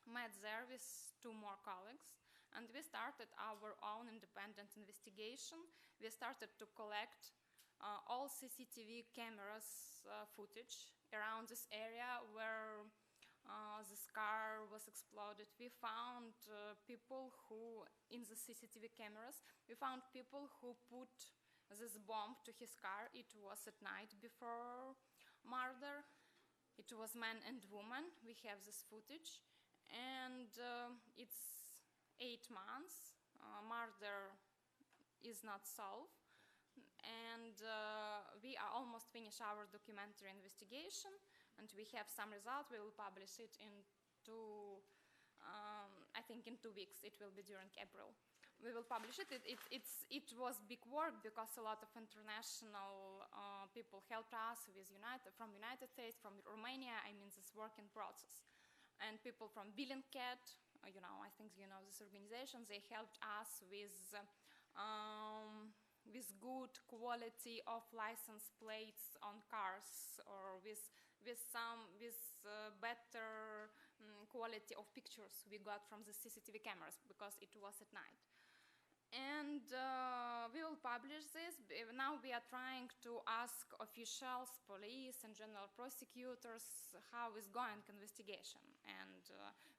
met there with 2 more colleagues, and we started our own independent investigation. We started to collect all CCTV cameras footage around this area where this car was exploded. We found people who, in the CCTV cameras, we found people who put this bomb to his car. It was at night before murder. It was man and woman. We have this footage. And it's 8 months. Murder is not solved. And we are almost finished our documentary investigation, and we have some results. We will publish it in I think in 2 weeks. It will be during April. We will publish it. It was big work, because a lot of international people helped us with from United States, from Romania. I mean, this work in process. And people from Bellingcat, I think you know this organization, they helped us with good quality of license plates on cars, or with better quality of pictures we got from the CCTV cameras, because it was at night. And we will publish this. Now we are trying to ask officials, police, and general prosecutors how is going investigation. And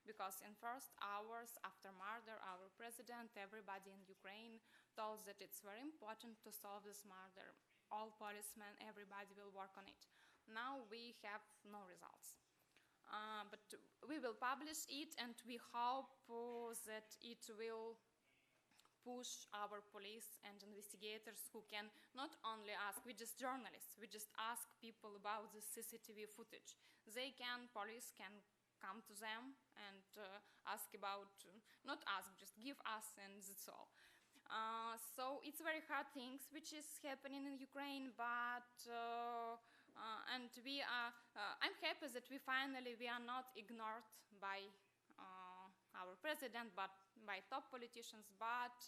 because in first hours after murder, our president, everybody in Ukraine told that it's very important to solve this murder. All policemen, everybody will work on it. Now we have no results. But we will publish it, and we hope that it will push our police and investigators who can not only ask, we just journalists, we just ask people about the CCTV footage. They can, police can come to them and ask about, not ask, just give us, and that's all. So it's very hard things which is happening in Ukraine, but and we are, I'm happy that we are not ignored by our president, but by top politicians. But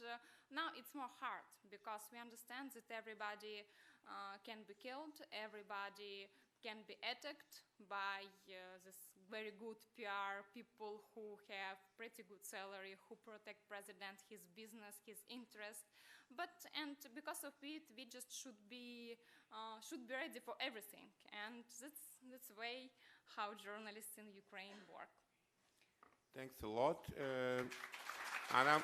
now it's more hard because we understand that everybody can be killed, everybody can be attacked by this very good PR people who have pretty good salary, who protect president, his business, his interest. But and because of it, we just should be ready for everything. And that's the way how journalists in Ukraine work. Thanks a lot, Anna.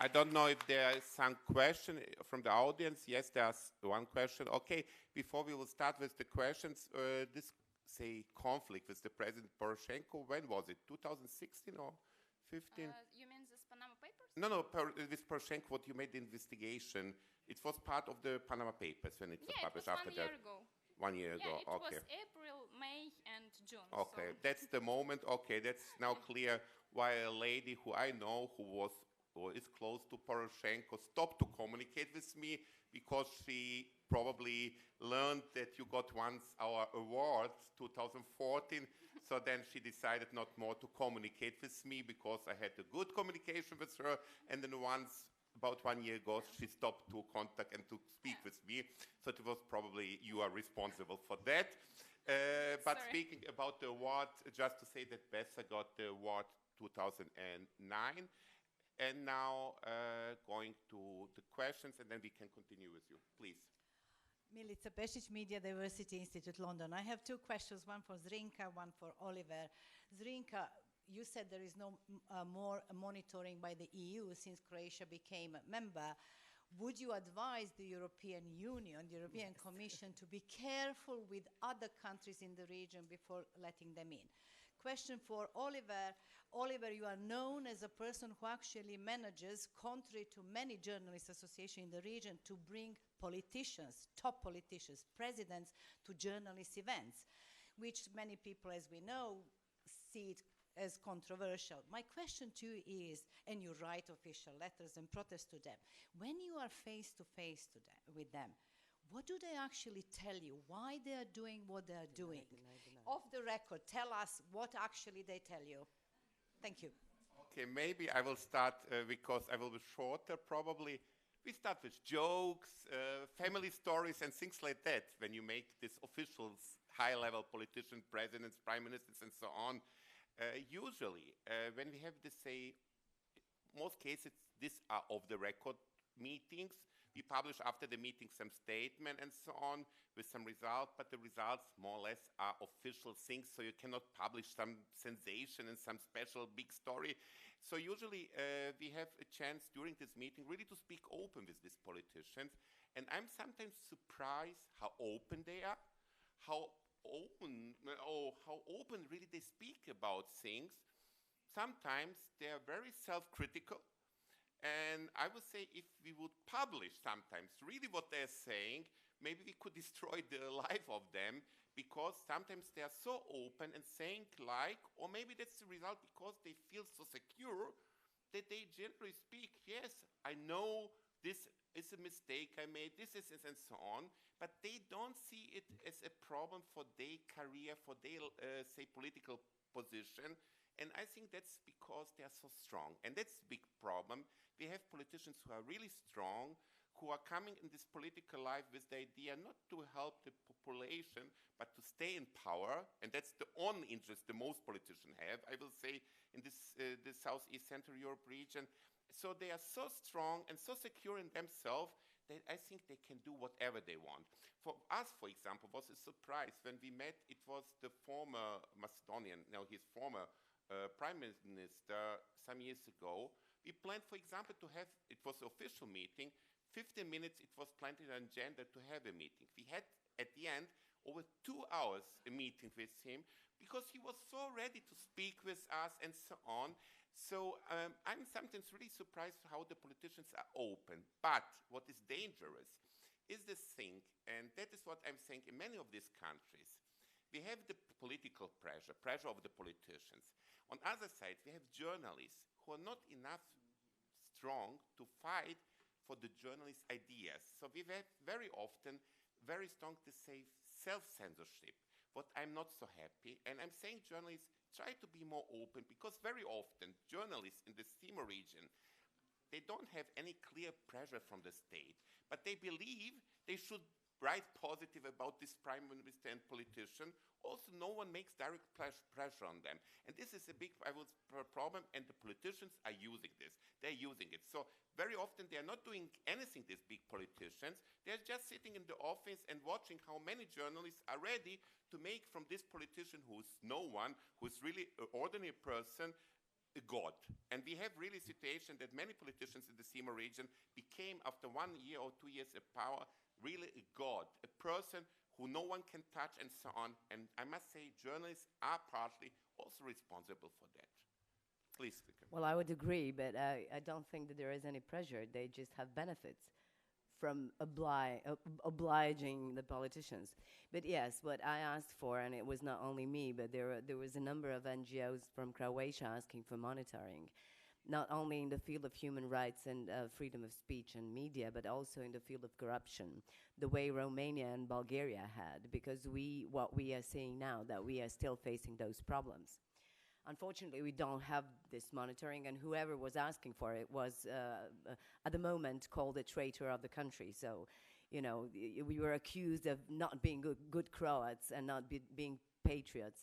I don't know if there is some question from the audience. Yes, there's one question. Okay, before we will start with the questions, this, say, conflict with the President Poroshenko, when was it? 2016 or 15? You mean this Panama Papers? No, with Poroshenko, what you made the investigation, it was part of the Panama Papers when it was published after that. 1 year ago. 1 year ago, it okay. was April, May, and June. Okay, so. that's the moment. Okay, that's now clear why a lady who I know who is close to Poroshenko stopped to communicate with me, because she probably learned that you got once our awards 2014. So then she decided not more to communicate with me because I had a good communication with her. And then once, about 1 year ago, she stopped to contact and to speak with me. So it was probably you are responsible for that. But Sorry. Speaking about the award, just to say that Bessa got the award 2009. And now going to the questions, and then we can continue with you. Please. Milica Pešić, Media Diversity Institute, London. I have two questions, one for Zrinka, one for Oliver. Zrinka, you said there is no more monitoring by the EU since Croatia became a member. Would you advise the European Union, the European Commission, to be careful with other countries in the region before letting them in? Question for Oliver. Oliver, you are known as a person who actually manages, contrary to many journalist associations in the region, to bring politicians, top politicians, presidents to journalist events, which many people, as we know, see it as controversial. My question to you is, and you write official letters and protest to them, when you are face to face with them, what do they actually tell you? Why they are doing what they are doing? Off the record, tell us what actually they tell you. Thank you. Okay, maybe I will start because I will be shorter probably. We start with jokes, family stories and things like that when you make these officials, high-level politicians, presidents, prime ministers and so on. Usually, when we have this, say, most cases, these are off-the-record meetings. We publish after the meeting some statement and so on with some results, but the results more or less are official things, so you cannot publish some sensation and some special big story. So usually we have a chance during this meeting really to speak open with these politicians, and I'm sometimes surprised how open they are, how open really they speak about things. Sometimes they are very self-critical. And I would say if we would publish sometimes really what they're saying, maybe we could destroy the life of them, because sometimes they are so open and saying like, or maybe that's the result because they feel so secure that they generally speak, yes, I know this is a mistake I made, this is and so on, but they don't see it as a problem for their career, for their, say, political position. And I think that's because they are so strong. And that's a big problem. We have politicians who are really strong, who are coming in this political life with the idea not to help the population, but to stay in power. And that's the only interest the most politicians have, I will say, in this Southeast Central Europe region. So they are so strong and so secure in themselves that I think they can do whatever they want. For us, for example, was a surprise when we met. It was the former Macedonian, now his former prime minister some years ago. We planned, for example, to have, it was an official meeting, 15 minutes it was planned in an agenda to have a meeting. We had, at the end, over 2 hours a meeting with him because he was so ready to speak with us and so on. So I'm sometimes really surprised how the politicians are open. But what is dangerous is this thing, and that is what I'm saying in many of these countries. We have the political pressure of the politicians. On the other side, we have journalists who are not enough strong to fight for the journalists' ideas. So we have very often very strong to say self-censorship, what I'm not so happy. And I'm saying journalists try to be more open, because very often journalists in the SEEMO region, they don't have any clear pressure from the state, but they believe they should write positive about this prime minister and politician. Also, no one makes direct pressure on them. And this is a big problem, and the politicians are using this. They're using it. So very often they are not doing anything, these big politicians. They're just sitting in the office and watching how many journalists are ready to make from this politician, who's no one, who's really an ordinary person, a god. And we have really a situation that many politicians in the SEEMO region became, after 1 year or 2 years of power, really a god, a person who no one can touch and so on. And I must say, journalists are partly also responsible for that. Please, Victor. Well, I would agree, but I don't think that there is any pressure. They just have benefits from obliging the politicians. But yes, what I asked for, and it was not only me, but there was a number of NGOs from Croatia asking for monitoring, not only in the field of human rights and freedom of speech and media, but also in the field of corruption, the way Romania and Bulgaria had, because what we are seeing now, that we are still facing those problems. Unfortunately, we don't have this monitoring, and whoever was asking for it was, at the moment, called a traitor of the country. So, you know, we were accused of not being good Croats and not being patriots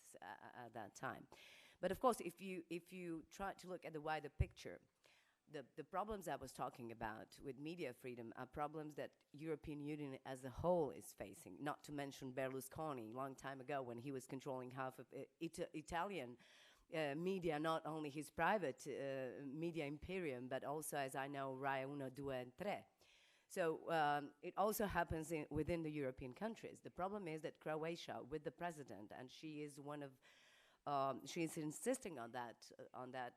at that time. But of course, if you try to look at the wider picture, the problems I was talking about with media freedom are problems that European Union as a whole is facing, not to mention Berlusconi, long time ago, when he was controlling half of Italian media, not only his private media imperium, but also, as I know, Rai 1, 2, and 3. So it also happens within the European countries. The problem is that Croatia, with the president, and she is one of, she is insisting on that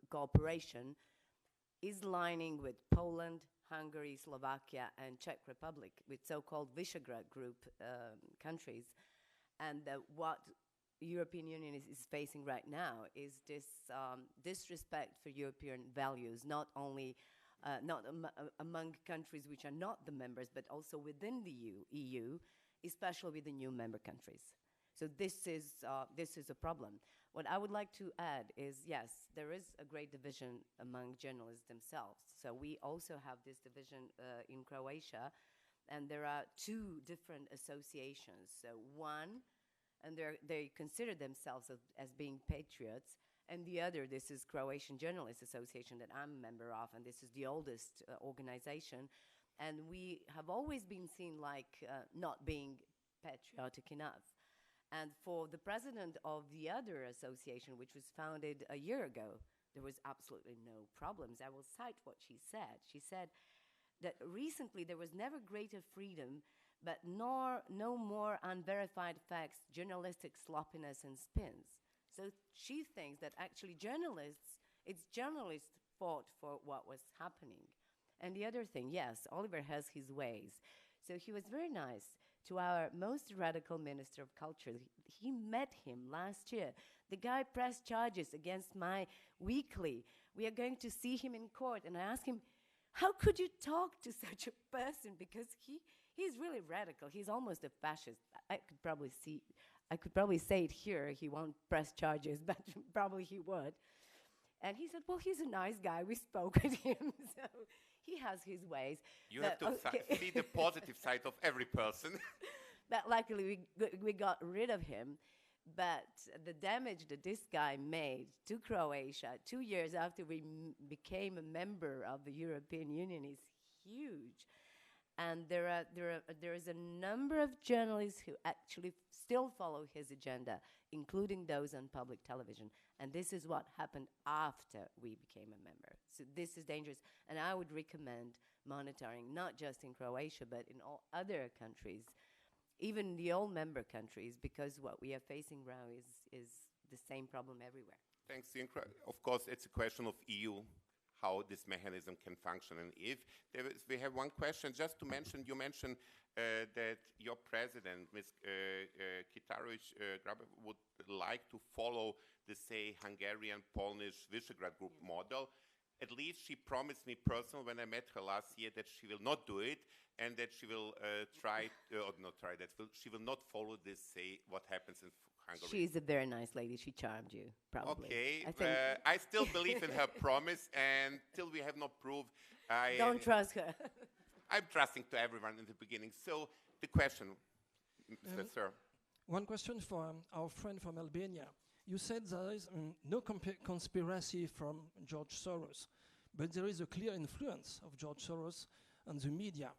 cooperation, is lining with Poland, Hungary, Slovakia, and Czech Republic, with so-called Visegrad Group countries. And what European Union is facing right now is this disrespect for European values, not only among countries which are not the members, but also within the EU, especially with the new member countries. So this is a problem. What I would like to add is, yes, there is a great division among journalists themselves. So we also have this division in Croatia, and there are two different associations. So one, and they consider themselves as being patriots, and the other, this is Croatian Journalists Association that I'm a member of, and this is the oldest organization, and we have always been seen like not being patriotic enough. And for the president of the other association, which was founded a year ago, there was absolutely no problems. I will cite what she said. She said that recently there was never greater freedom, but no more unverified facts, journalistic sloppiness and spins. So she thinks that actually it's journalists' fault for what was happening. And the other thing, yes, Oliver has his ways. So he was very nice to our most radical Minister of Culture. He met him last year. The guy pressed charges against my weekly. We are going to see him in court. And I asked him, how could you talk to such a person? Because he's really radical. He's almost a fascist. I could probably say it here. He won't press charges, but probably he would. And he said, well, he's a nice guy. We spoke with him. So he has his ways. You have to see the positive side of every person. But luckily, we got rid of him. But the damage that this guy made to Croatia 2 years after we became a member of the European Union is huge. And there is a number of journalists who actually still follow his agenda, including those on public television. And this is what happened after we became a member. So this is dangerous. And I would recommend monitoring, not just in Croatia, but in all other countries, even the old member countries, because what we are facing now is the same problem everywhere. Thanks, Jinkra. Of course, it's a question of EU, how this mechanism can function. And if we have one question, just to mention, you mentioned that your president, Ms. Kitarović would like to follow the, say, Hungarian, Polish, Visegrad Group model. At least she promised me personally when I met her last year that she will not do it and that she will she will not follow this, say, what happens in Hungary. She's a very nice lady. She charmed you, probably. Okay, I still believe in her promise, and till we have no proof, don't trust her. I'm trusting to everyone in the beginning. So the question, Mr. Sir. One question for our friend from Albania. You said there is no conspiracy from George Soros, but there is a clear influence of George Soros on the media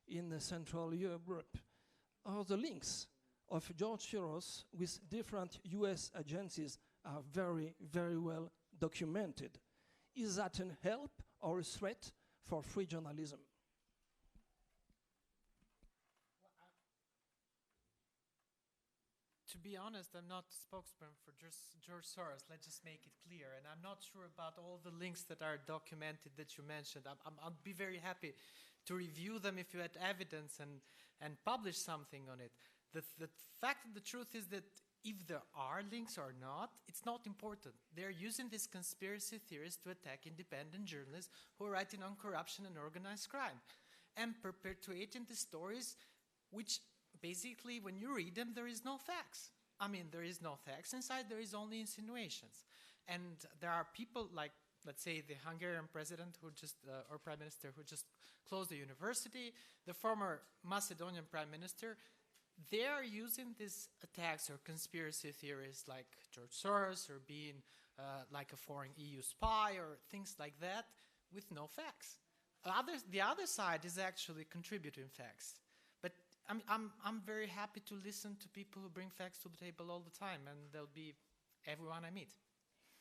in Central Europe. Are the links of George Soros with different US agencies are very, very well documented? Is that a help or a threat for free journalism? To be honest, I'm not a spokesman for George Soros. Let's just make it clear. And I'm not sure about all the links that are documented that you mentioned. I'll be very happy to review them if you had evidence and publish something on it. The fact of the truth is that if there are links or not, it's not important. They're using these conspiracy theories to attack independent journalists who are writing on corruption and organized crime and perpetuating the stories which basically, when you read them, there is no facts. I mean, there is no facts inside, there is only insinuations. And there are people like, let's say, the Hungarian president who just, or prime minister who just closed the university, the former Macedonian prime minister. They are using these attacks or conspiracy theories like George Soros or being like a foreign EU spy or things like that with no facts. The other side is actually contributing facts. But I'm very happy to listen to people who bring facts to the table all the time, and they'll be everyone I meet.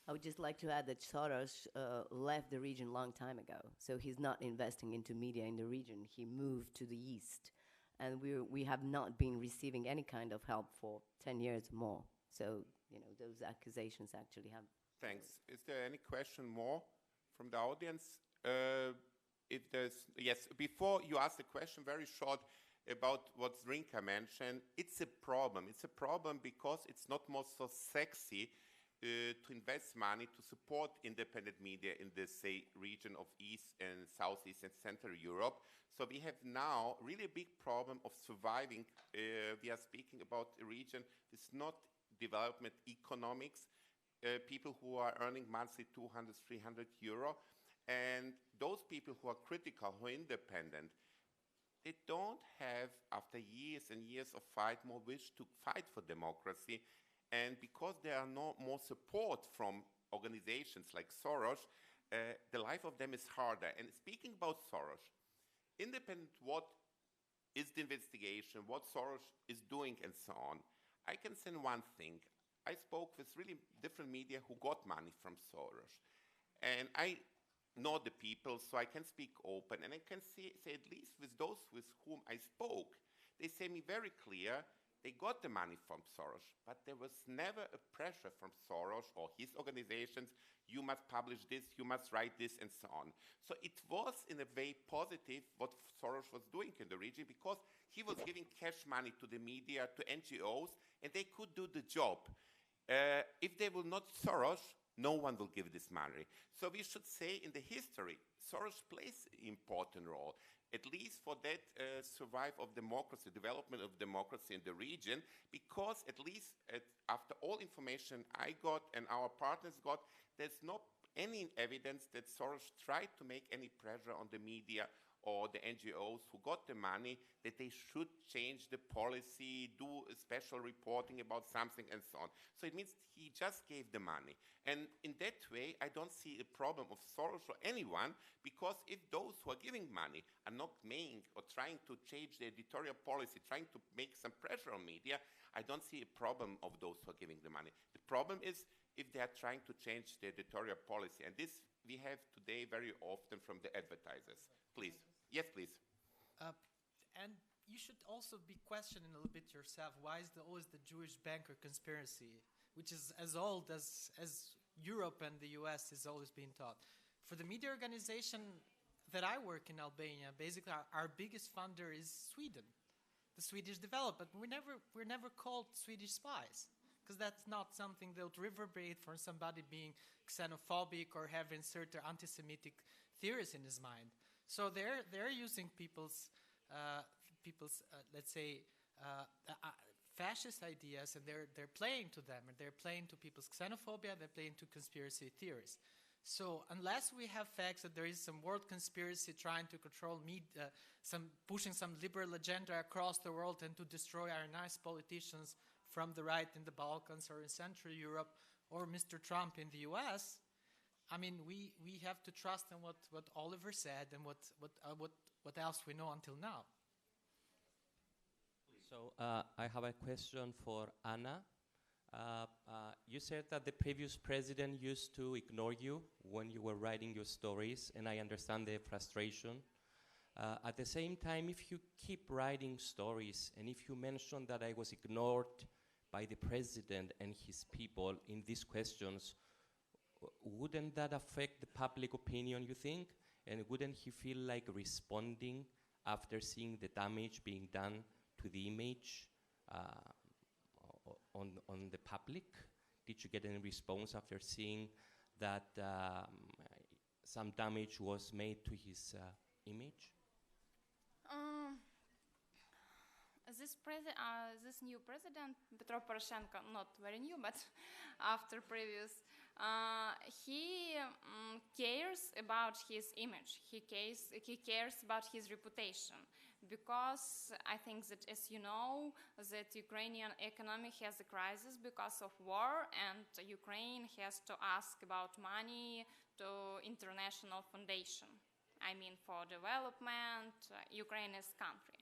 I would just like to add that Soros left the region a long time ago, so he's not investing into media in the region. He moved to the east, and we have not been receiving any kind of help for 10 years or more. So, you know, those accusations actually have... Thanks. Is there any question more from the audience? If there's... Yes, before you ask the question, very short, about what Zrinka mentioned, it's a problem. It's a problem because it's not more so sexy to invest money to support independent media in this, say, region of East and Southeast and Central Europe. So we have now really a big problem of surviving. We are speaking about a region with not development economics, people who are earning monthly 200, 300 euro. And those people who are critical, who are independent, they don't have, after years and years of fight, more wish to fight for democracy. And because there are no more support from organizations like Soros, the life of them is harder. And speaking about Soros, independent what is the investigation, what Soros is doing and so on, I can say one thing. I spoke with really different media who got money from Soros. And I know the people, so I can speak open. And I can say at least with those with whom I spoke, they say me very clear, they got the money from Soros, but there was never a pressure from Soros or his organizations, you must publish this, you must write this, and so on. So it was, in a way, positive what Soros was doing in the region because he was giving cash money to the media, to NGOs, and they could do the job. If they will not Soros, no one will give this money. So we should say in the history, Soros plays an important role, at least for that survival of democracy, development of democracy in the region, because at least after all information I got and our partners got, there's not any evidence that Soros tried to make any pressure on the media or the NGOs who got the money that they should change the policy, do a special reporting about something and so on. So it means he just gave the money. And in that way, I don't see a problem of Soros or anyone, because if those who are giving money are not making or trying to change the editorial policy, trying to make some pressure on media, I don't see a problem of those who are giving the money. The problem is if they are trying to change the editorial policy. And this we have today very often from the advertisers. Please. Yes, please. And you should also be questioning a little bit yourself. Why is always the Jewish banker conspiracy, which is as old as Europe and the US is always being taught? For the media organization that I work in Albania, basically our biggest funder is Sweden, the Swedish development. We're never called Swedish spies, because that's not something that would reverberate from somebody being xenophobic or having certain anti-Semitic theories in his mind. So they're using people's let's say fascist ideas, and they're playing to them, and they're playing to people's xenophobia, they're playing to conspiracy theories. So unless we have facts that there is some world conspiracy trying to control media, pushing some liberal agenda across the world and to destroy our nice politicians from the right in the Balkans or in Central Europe, or Mr. Trump in the US, I mean, we have to trust in what Oliver said and what else we know until now. So I have a question for Anna. You said that the previous president used to ignore you when you were writing your stories, and I understand the frustration. At the same time, if you keep writing stories, and if you mention that I was ignored by the president and his people in these questions, wouldn't that affect the public opinion, you think? And wouldn't he feel like responding after seeing the damage being done to the image on the public? Did you get any response after seeing that some damage was made to his image? This new president, Petro Poroshenko, not very new, but after previous, he cares about his image. He cares about his reputation, because I think that, as you know, that Ukrainian economy has a crisis because of war, and Ukraine has to ask about money to international foundation. I mean, for development, Ukraine's country.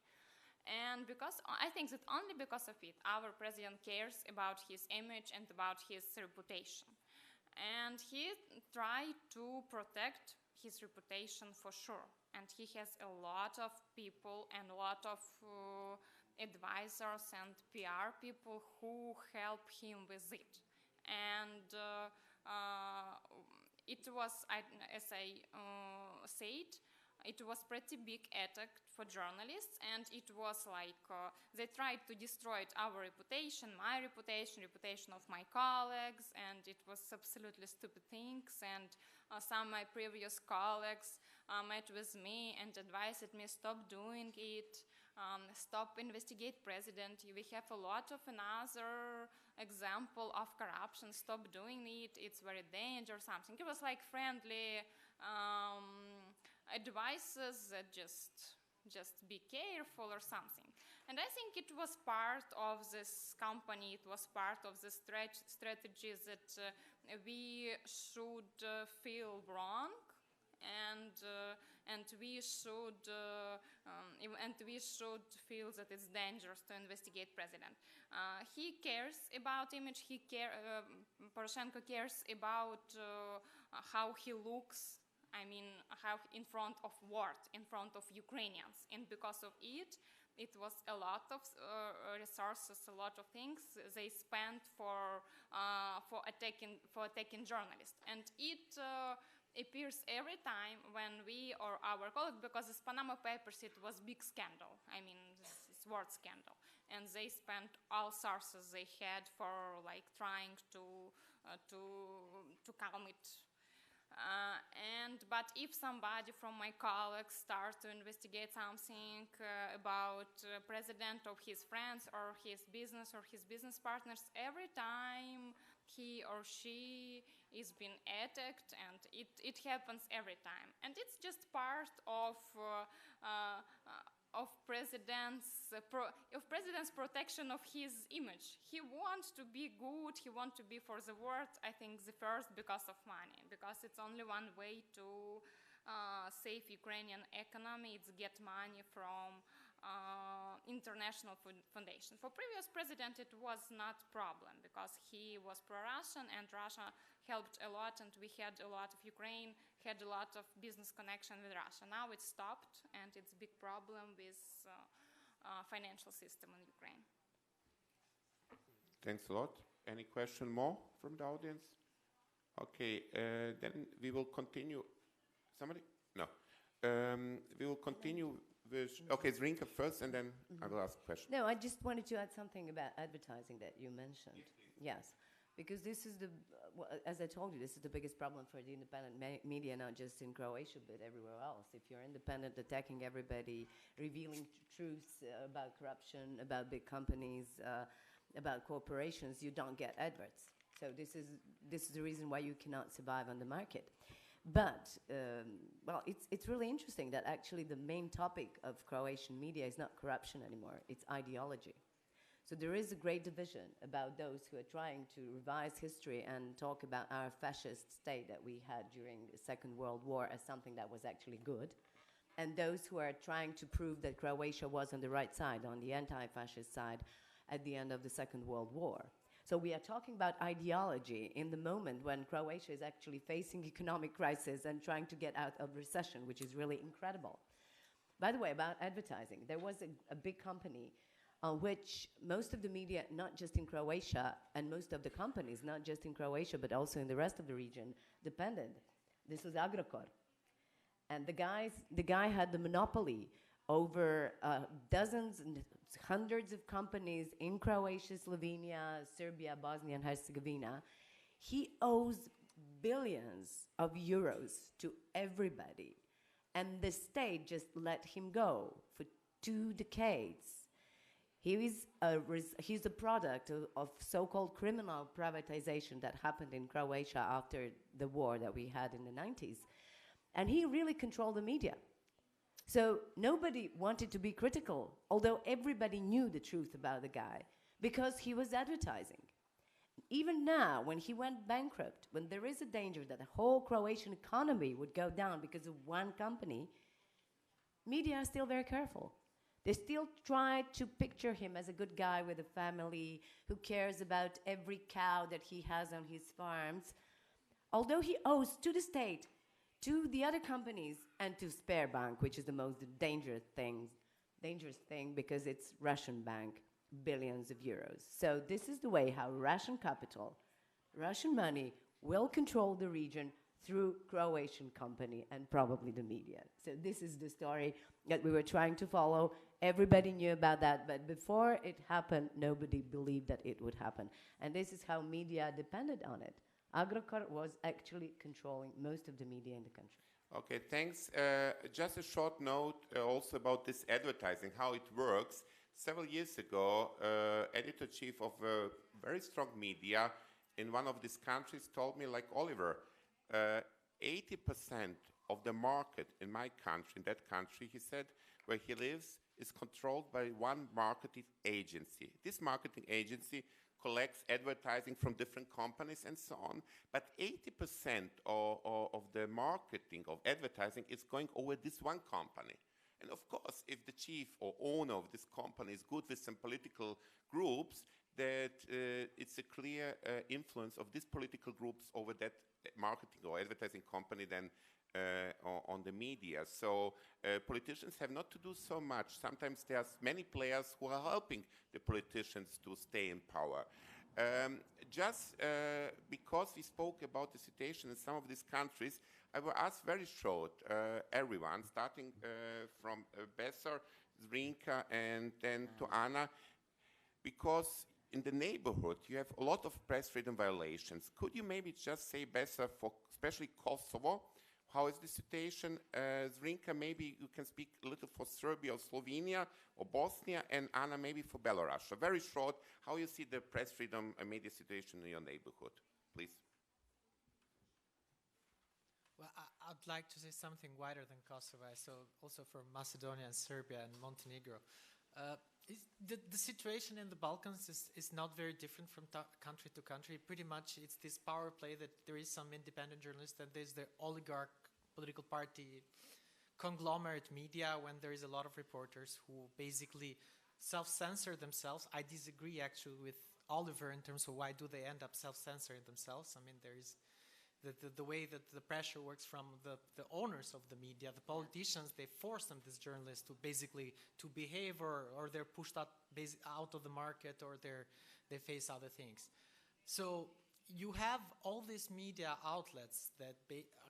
And because I think that only because of it, our president cares about his image and about his reputation. And he tried to protect his reputation for sure. And he has a lot of people and a lot of advisors and PR people who help him with it. And it was, as I said, it was pretty big attack for journalists, and it was like they tried to destroy our reputation, my reputation, reputation of my colleagues, and it was absolutely stupid things. And some of my previous colleagues met with me and advised me, stop doing it, stop investigate president. We have a lot of another example of corruption, stop doing it, it's very dangerous, something. It was like friendly advices that just be careful or something. And I think it was part of this company, it was part of the strategy that we should feel wrong, and we should feel that it's dangerous to investigate president. He cares about image. Poroshenko cares about how he looks. I mean, how in front of world, in front of Ukrainians, and because of it, it was a lot of resources, a lot of things they spent for attacking journalists, and it appears every time when we or our colleagues, because this Panama Papers, it was big scandal. I mean, this word scandal, and they spent all sources they had for like trying to calm it. But if somebody from my colleagues starts to investigate something about president of his friends or his business partners, every time he or she is being attacked, and it happens every time. And it's just part of president's protection of his image. He wants to be good, he wants to be for the world, I think the first because of money, because it's only one way to save Ukrainian economy, it's get money from international foundation. For previous president it was not problem because he was pro-Russian and Russia helped a lot, and we had a lot of Ukraine had a lot of business connection with Russia. Now it's stopped, and it's a big problem with financial system in Ukraine. Thanks a lot. Any question more from the audience? Okay, then we will continue. Somebody? No. We will continue with, okay, Zrinka first, and then I will ask questions. No, I just wanted to add something about advertising that you mentioned. Yes, because this is the, as I told you, this is the biggest problem for the independent media, not just in Croatia, but everywhere else. If you're independent, attacking everybody, revealing truths about corruption, about big companies, about corporations, you don't get adverts. So this is the reason why you cannot survive on the market. But, well, it's really interesting that actually the main topic of Croatian media is not corruption anymore, it's ideology. So there is a great division about those who are trying to revise history and talk about our fascist state that we had during the Second World War as something that was actually good, and those who are trying to prove that Croatia was on the right side, on the anti-fascist side, at the end of the Second World War. So we are talking about ideology in the moment when Croatia is actually facing economic crisis and trying to get out of recession, which is really incredible. By the way, about advertising, there was a big company on which most of the media, not just in Croatia, and most of the companies, not just in Croatia, but also in the rest of the region, depended. This was Agrokor. And the guy had the monopoly over dozens and hundreds of companies in Croatia, Slovenia, Serbia, Bosnia and Herzegovina. He owes billions of euros to everybody. And the state just let him go for 2 decades. He's a product of so-called criminal privatization that happened in Croatia after the war that we had in the 90s. And he really controlled the media. So nobody wanted to be critical, although everybody knew the truth about the guy, because he was advertising. Even now, when he went bankrupt, when there is a danger that the whole Croatian economy would go down because of one company, media are still very careful. They still try to picture him as a good guy with a family who cares about every cow that he has on his farms, although he owes to the state, to the other companies, and to Sberbank, which is the most dangerous thing because it's Russian bank, billions of euros. So this is the way how Russian capital, Russian money will control the region through Croatian company and probably the media. So this is the story that we were trying to follow. Everybody knew about that, but before it happened, nobody believed that it would happen. And this is how media depended on it. Agrokor was actually controlling most of the media in the country. Okay, thanks. Just a short note also about this advertising, how it works. Several years ago, editor-chief of a very strong media in one of these countries told me, like Oliver, 80% of the market in my country, in that country, he said, where he lives, is controlled by one marketing agency. This marketing agency collects advertising from different companies and so on, but 80% of the marketing of advertising is going over this one company. And of course, if the chief or owner of this company is good with some political groups, that it's a clear influence of these political groups over that marketing or advertising company then on the media. So politicians have not to do so much. Sometimes there's many players who are helping the politicians to stay in power. Just because we spoke about the situation in some of these countries, I will ask very short everyone, starting from Besser, Zrinka, and then to Anna, because in the neighborhood you have a lot of press freedom violations. Could you maybe just say, Besser, for especially Kosovo. How is the situation? Zrinka, maybe you can speak a little for Serbia or Slovenia or Bosnia, and Anna, maybe for Belarus. Very short, how you see the press freedom and media situation in your neighborhood, please. Well, I'd like to say something wider than Kosovo, so also for Macedonia and Serbia and Montenegro. The situation in the Balkans is not very different from country to country. Pretty much it's this power play that there is some independent journalists and there's the oligarch political party conglomerate media when there is a lot of reporters who basically self-censor themselves. I disagree actually with Oliver in terms of why do they end up self-censoring themselves. I mean, there is the way that the pressure works from the owners of the media, the politicians, they force them, these journalists, to basically to behave, or they're pushed out of the market, or they face other things. So you have all these media outlets that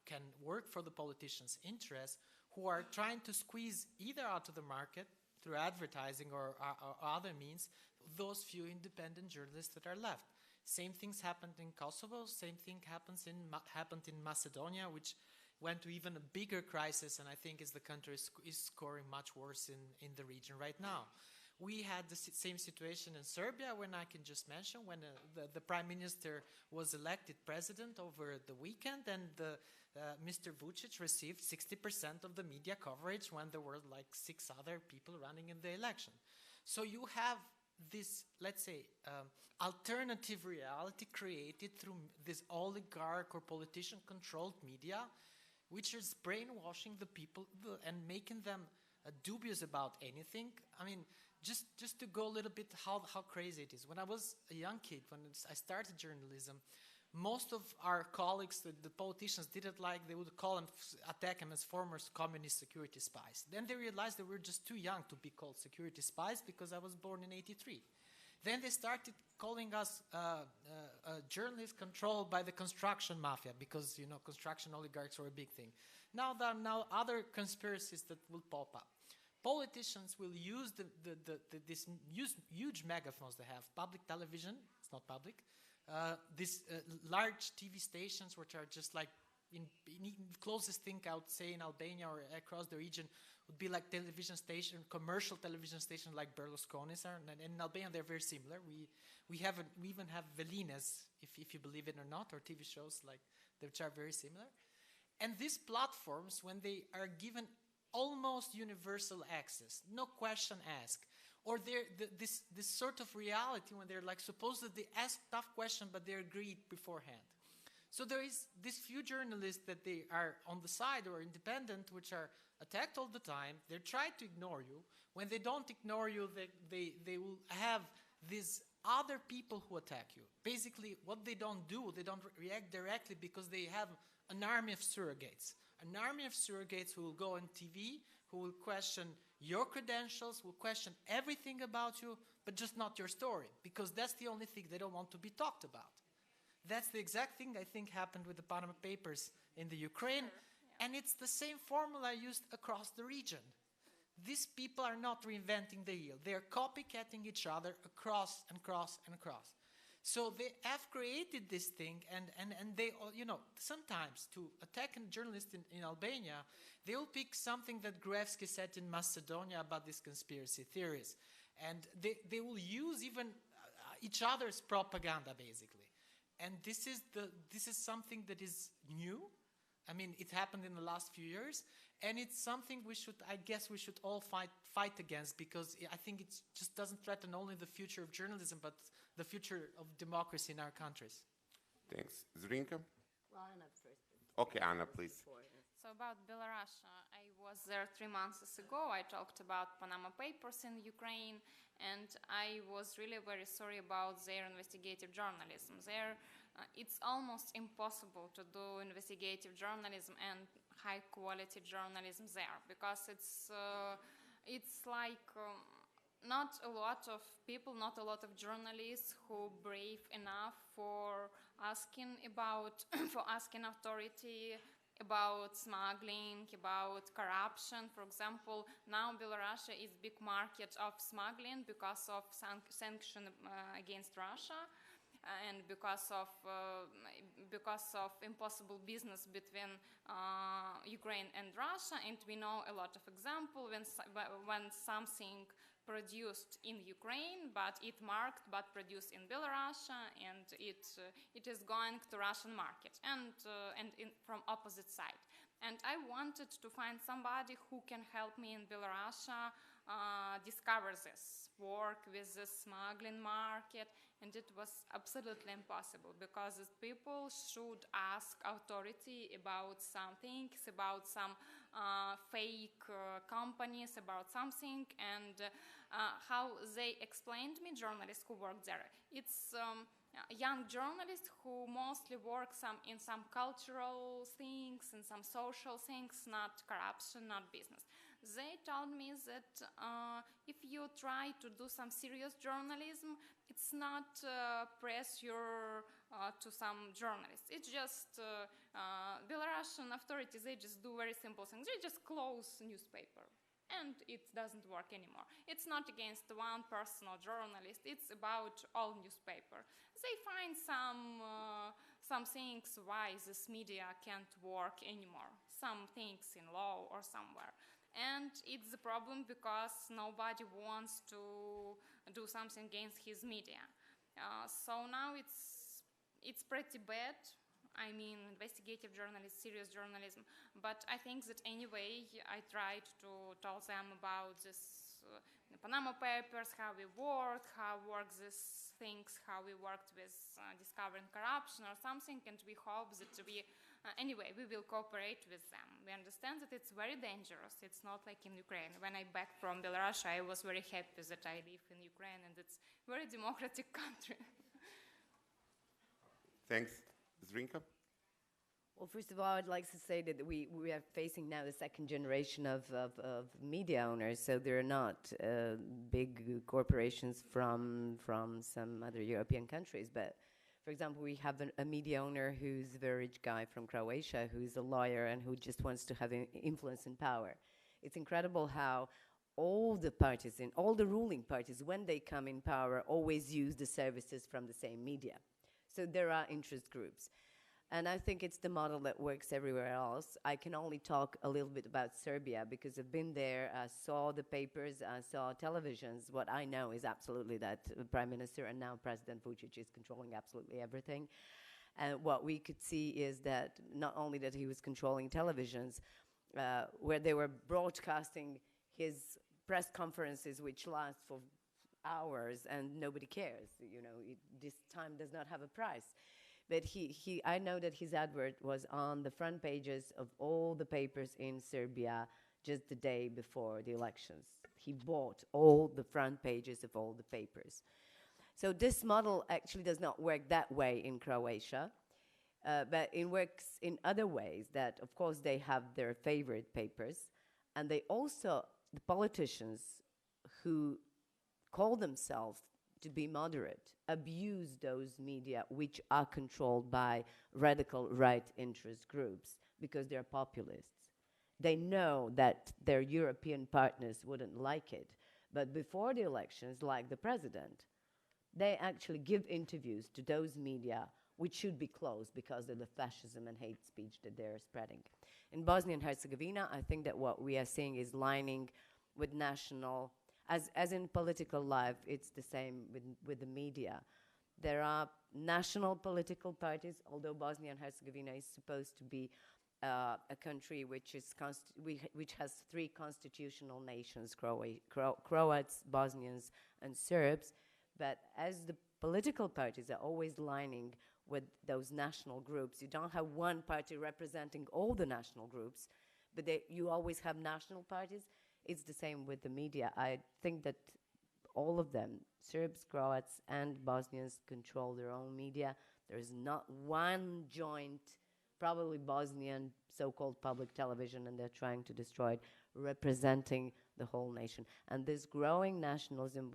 can work for the politicians' interests, who are trying to squeeze either out of the market through advertising or other means those few independent journalists that are left. Same things happened in Kosovo, same thing happened in Macedonia, which went to even a bigger crisis, and I think the country is scoring much worse in the region right now. We had the same situation in Serbia, when I can just mention, when the Prime Minister was elected president over the weekend, and Mr. Vučić received 60% of the media coverage when there were like 6 other people running in the election. So you have this, let's say, alternative reality created through this oligarch or politician-controlled media, which is brainwashing the people and making them dubious about anything. I mean, just to go a little bit how crazy it is. When I was a young kid, when I started journalism, most of our colleagues, the politicians, didn't like, they would attack them as former communist security spies. Then they realized that we were just too young to be called security spies, because I was born in '83. Then they started calling us journalists controlled by the construction mafia, because, you know, construction oligarchs are a big thing. Now there are other conspiracies that will pop up. Politicians will use these huge megaphones they have, public television, it's not public, these large TV stations, which are just like, in closest thing I would say in Albania or across the region would be like television station, commercial television station like Berlusconi's are, and in Albania they're very similar. We even have velinas, if you believe it or not, or TV shows like which are very similar. And these platforms, when they are given almost universal access, no question asked, or this sort of reality when they're like supposedly ask tough questions, but they're agreed beforehand. So there is these few journalists that they are on the side or independent, which are attacked all the time. They try to ignore you. When they don't ignore you, they will have these other people who attack you. Basically, what they don't do, they don't react directly, because they have an army of surrogates. An army of surrogates who will go on TV, who will question your credentials, will question everything about you, but just not your story, because that's the only thing they don't want to be talked about. That's the exact thing I think happened with the Panama Papers in the Ukraine, and it's the same formula used across the region. These people are not reinventing the wheel. They are copycatting each other across and across and across. So they have created this thing, and they, you know, sometimes to attack a journalist in Albania, they will pick something that Gruevski said in Macedonia about these conspiracy theories. And they will use even each other's propaganda, basically. And this is something that is new. I mean, it happened in the last few years, and it's something I guess we should all fight against, because I think it just doesn't threaten only the future of journalism, but the future of democracy in our countries. Thanks. Zrinka? Well, Anna first. Okay, Anna, please. So about Belarus, I was there 3 months ago. I talked about Panama Papers in Ukraine, and I was really very sorry about their investigative journalism. It's almost impossible to do investigative journalism and high-quality journalism there, because it's like not a lot of people, not a lot of journalists who brave enough for asking authority about smuggling, about corruption. For example, now Belarus is big market of smuggling because of sanction against Russia. and because of impossible business between Ukraine and Russia. And we know a lot of examples when something produced in Ukraine, but it marked, but produced in Belarus, and it is going to Russian market, and from opposite side. And I wanted to find somebody who can help me in Belarus discover this, work with the smuggling market, and it was absolutely impossible because people should ask authority about some things, about some fake companies, about something, and how they explained me, journalists who work there. It's young journalists who mostly work in some cultural things and some social things, not corruption, not business. They told me that if you try to do some serious journalism, it's not press to some journalists. It's just Belarusian authorities, they just do very simple things. They just close newspaper. And it doesn't work anymore. It's not against one personal journalist. It's about all newspaper. They find some things why this media can't work anymore. Some things in law or somewhere. And it's a problem because nobody wants to do something against his media. So now it's pretty bad. I mean, investigative journalism, serious journalism. But I think that anyway, I tried to tell them about this Panama Papers, how we work these things, how we worked with discovering corruption or something, and we hope that anyway, we will cooperate with them. We understand that it's very dangerous. It's not like in Ukraine. When I back from Belarus, I was very happy that I live in Ukraine, and it's a very democratic country. Thanks. Zrinka? Well, first of all, I'd like to say that we are facing now the second generation of media owners, so they're not big corporations from some other European countries. But, for example, we have a media owner who's a very rich guy from Croatia, who's a lawyer and who just wants to have influence and power. It's incredible how all the parties, all the ruling parties, when they come in power, always use the services from the same media. So there are interest groups. And I think it's the model that works everywhere else. I can only talk a little bit about Serbia because I've been there, I saw the papers, I saw televisions. What I know is absolutely that the Prime Minister and now President Vučić is controlling absolutely everything. And what we could see is that not only that he was controlling televisions, where they were broadcasting his press conferences, which last for hours and nobody cares. You know, this time does not have a price. But I know that his advert was on the front pages of all the papers in Serbia just the day before the elections. He bought all the front pages of all the papers. So this model actually does not work that way in Croatia, but it works in other ways that, of course, they have their favorite papers, and they also, the politicians who call themselves to be moderate, abuse those media which are controlled by radical right interest groups because they're populists. They know that their European partners wouldn't like it, but before the elections, like the president, they actually give interviews to those media which should be closed because of the fascism and hate speech that they're spreading. In Bosnia and Herzegovina, I think that what we are seeing is lining with national. As in political life, it's the same with the media. There are national political parties, although Bosnia and Herzegovina is supposed to be a country which has three constitutional nations, Croats, Bosnians, and Serbs. But as the political parties are always lining with those national groups, you don't have one party representing all the national groups, but you always have national parties. It's the same with the media. I think that all of them, Serbs, Croats, and Bosnians, control their own media. There is not one joint, probably Bosnian, so-called public television, and they're trying to destroy it, representing the whole nation. And this growing nationalism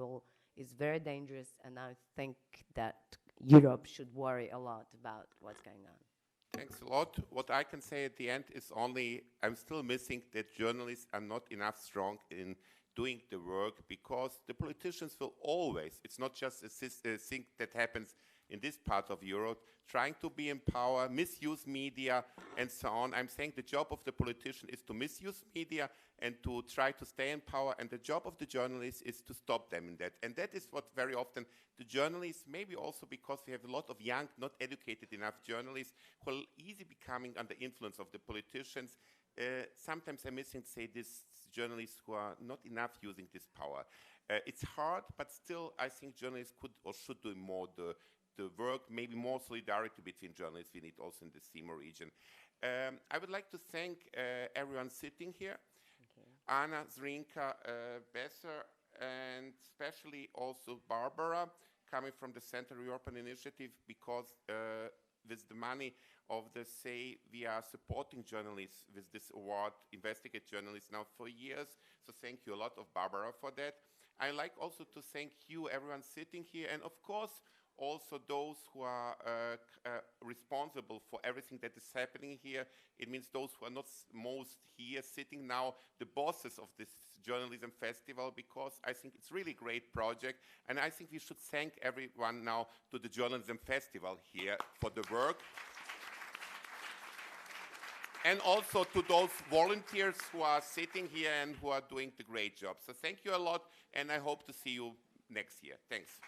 is very dangerous, and I think that Europe should worry a lot about what's going on. Thanks a lot. What I can say at the end is only I'm still missing that journalists are not enough strong in doing the work because the politicians will always, it's not just a thing that happens in this part of Europe, trying to be in power, misuse media, and so on. I'm saying the job of the politician is to misuse media and to try to stay in power, and the job of the journalist is to stop them in that. And that is what very often the journalists, maybe also because we have a lot of young, not educated enough journalists who are easily becoming under influence of the politicians. Sometimes I'm missing, say, these journalists who are not enough using this power. It's hard, but still I think journalists could or should do more the work, maybe more solidarity between journalists we need also in the SEEMO region. I would like to thank everyone sitting here, Anna, Zrinka, Besser, and especially also Barbara, coming from the Central European Initiative, because with the money of the SEI, we are supporting journalists with this award, investigate journalists now for years. So thank you a lot of Barbara for that. I like also to thank you, everyone sitting here, and of course, also those who are responsible for everything that is happening here. It means those who are not most here sitting now, the bosses of this journalism festival, because I think it's really a great project, and I think we should thank everyone now to the journalism festival here for the work. And also to those volunteers who are sitting here and who are doing the great job. So thank you a lot, and I hope to see you next year. Thanks.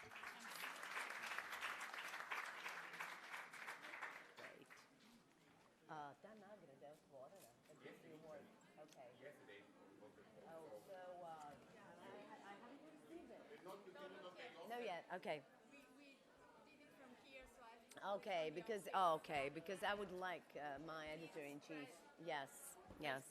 No yet. Okay. We did it from here, so I... Okay, because I would like my editor-in-chief. Yes, yes.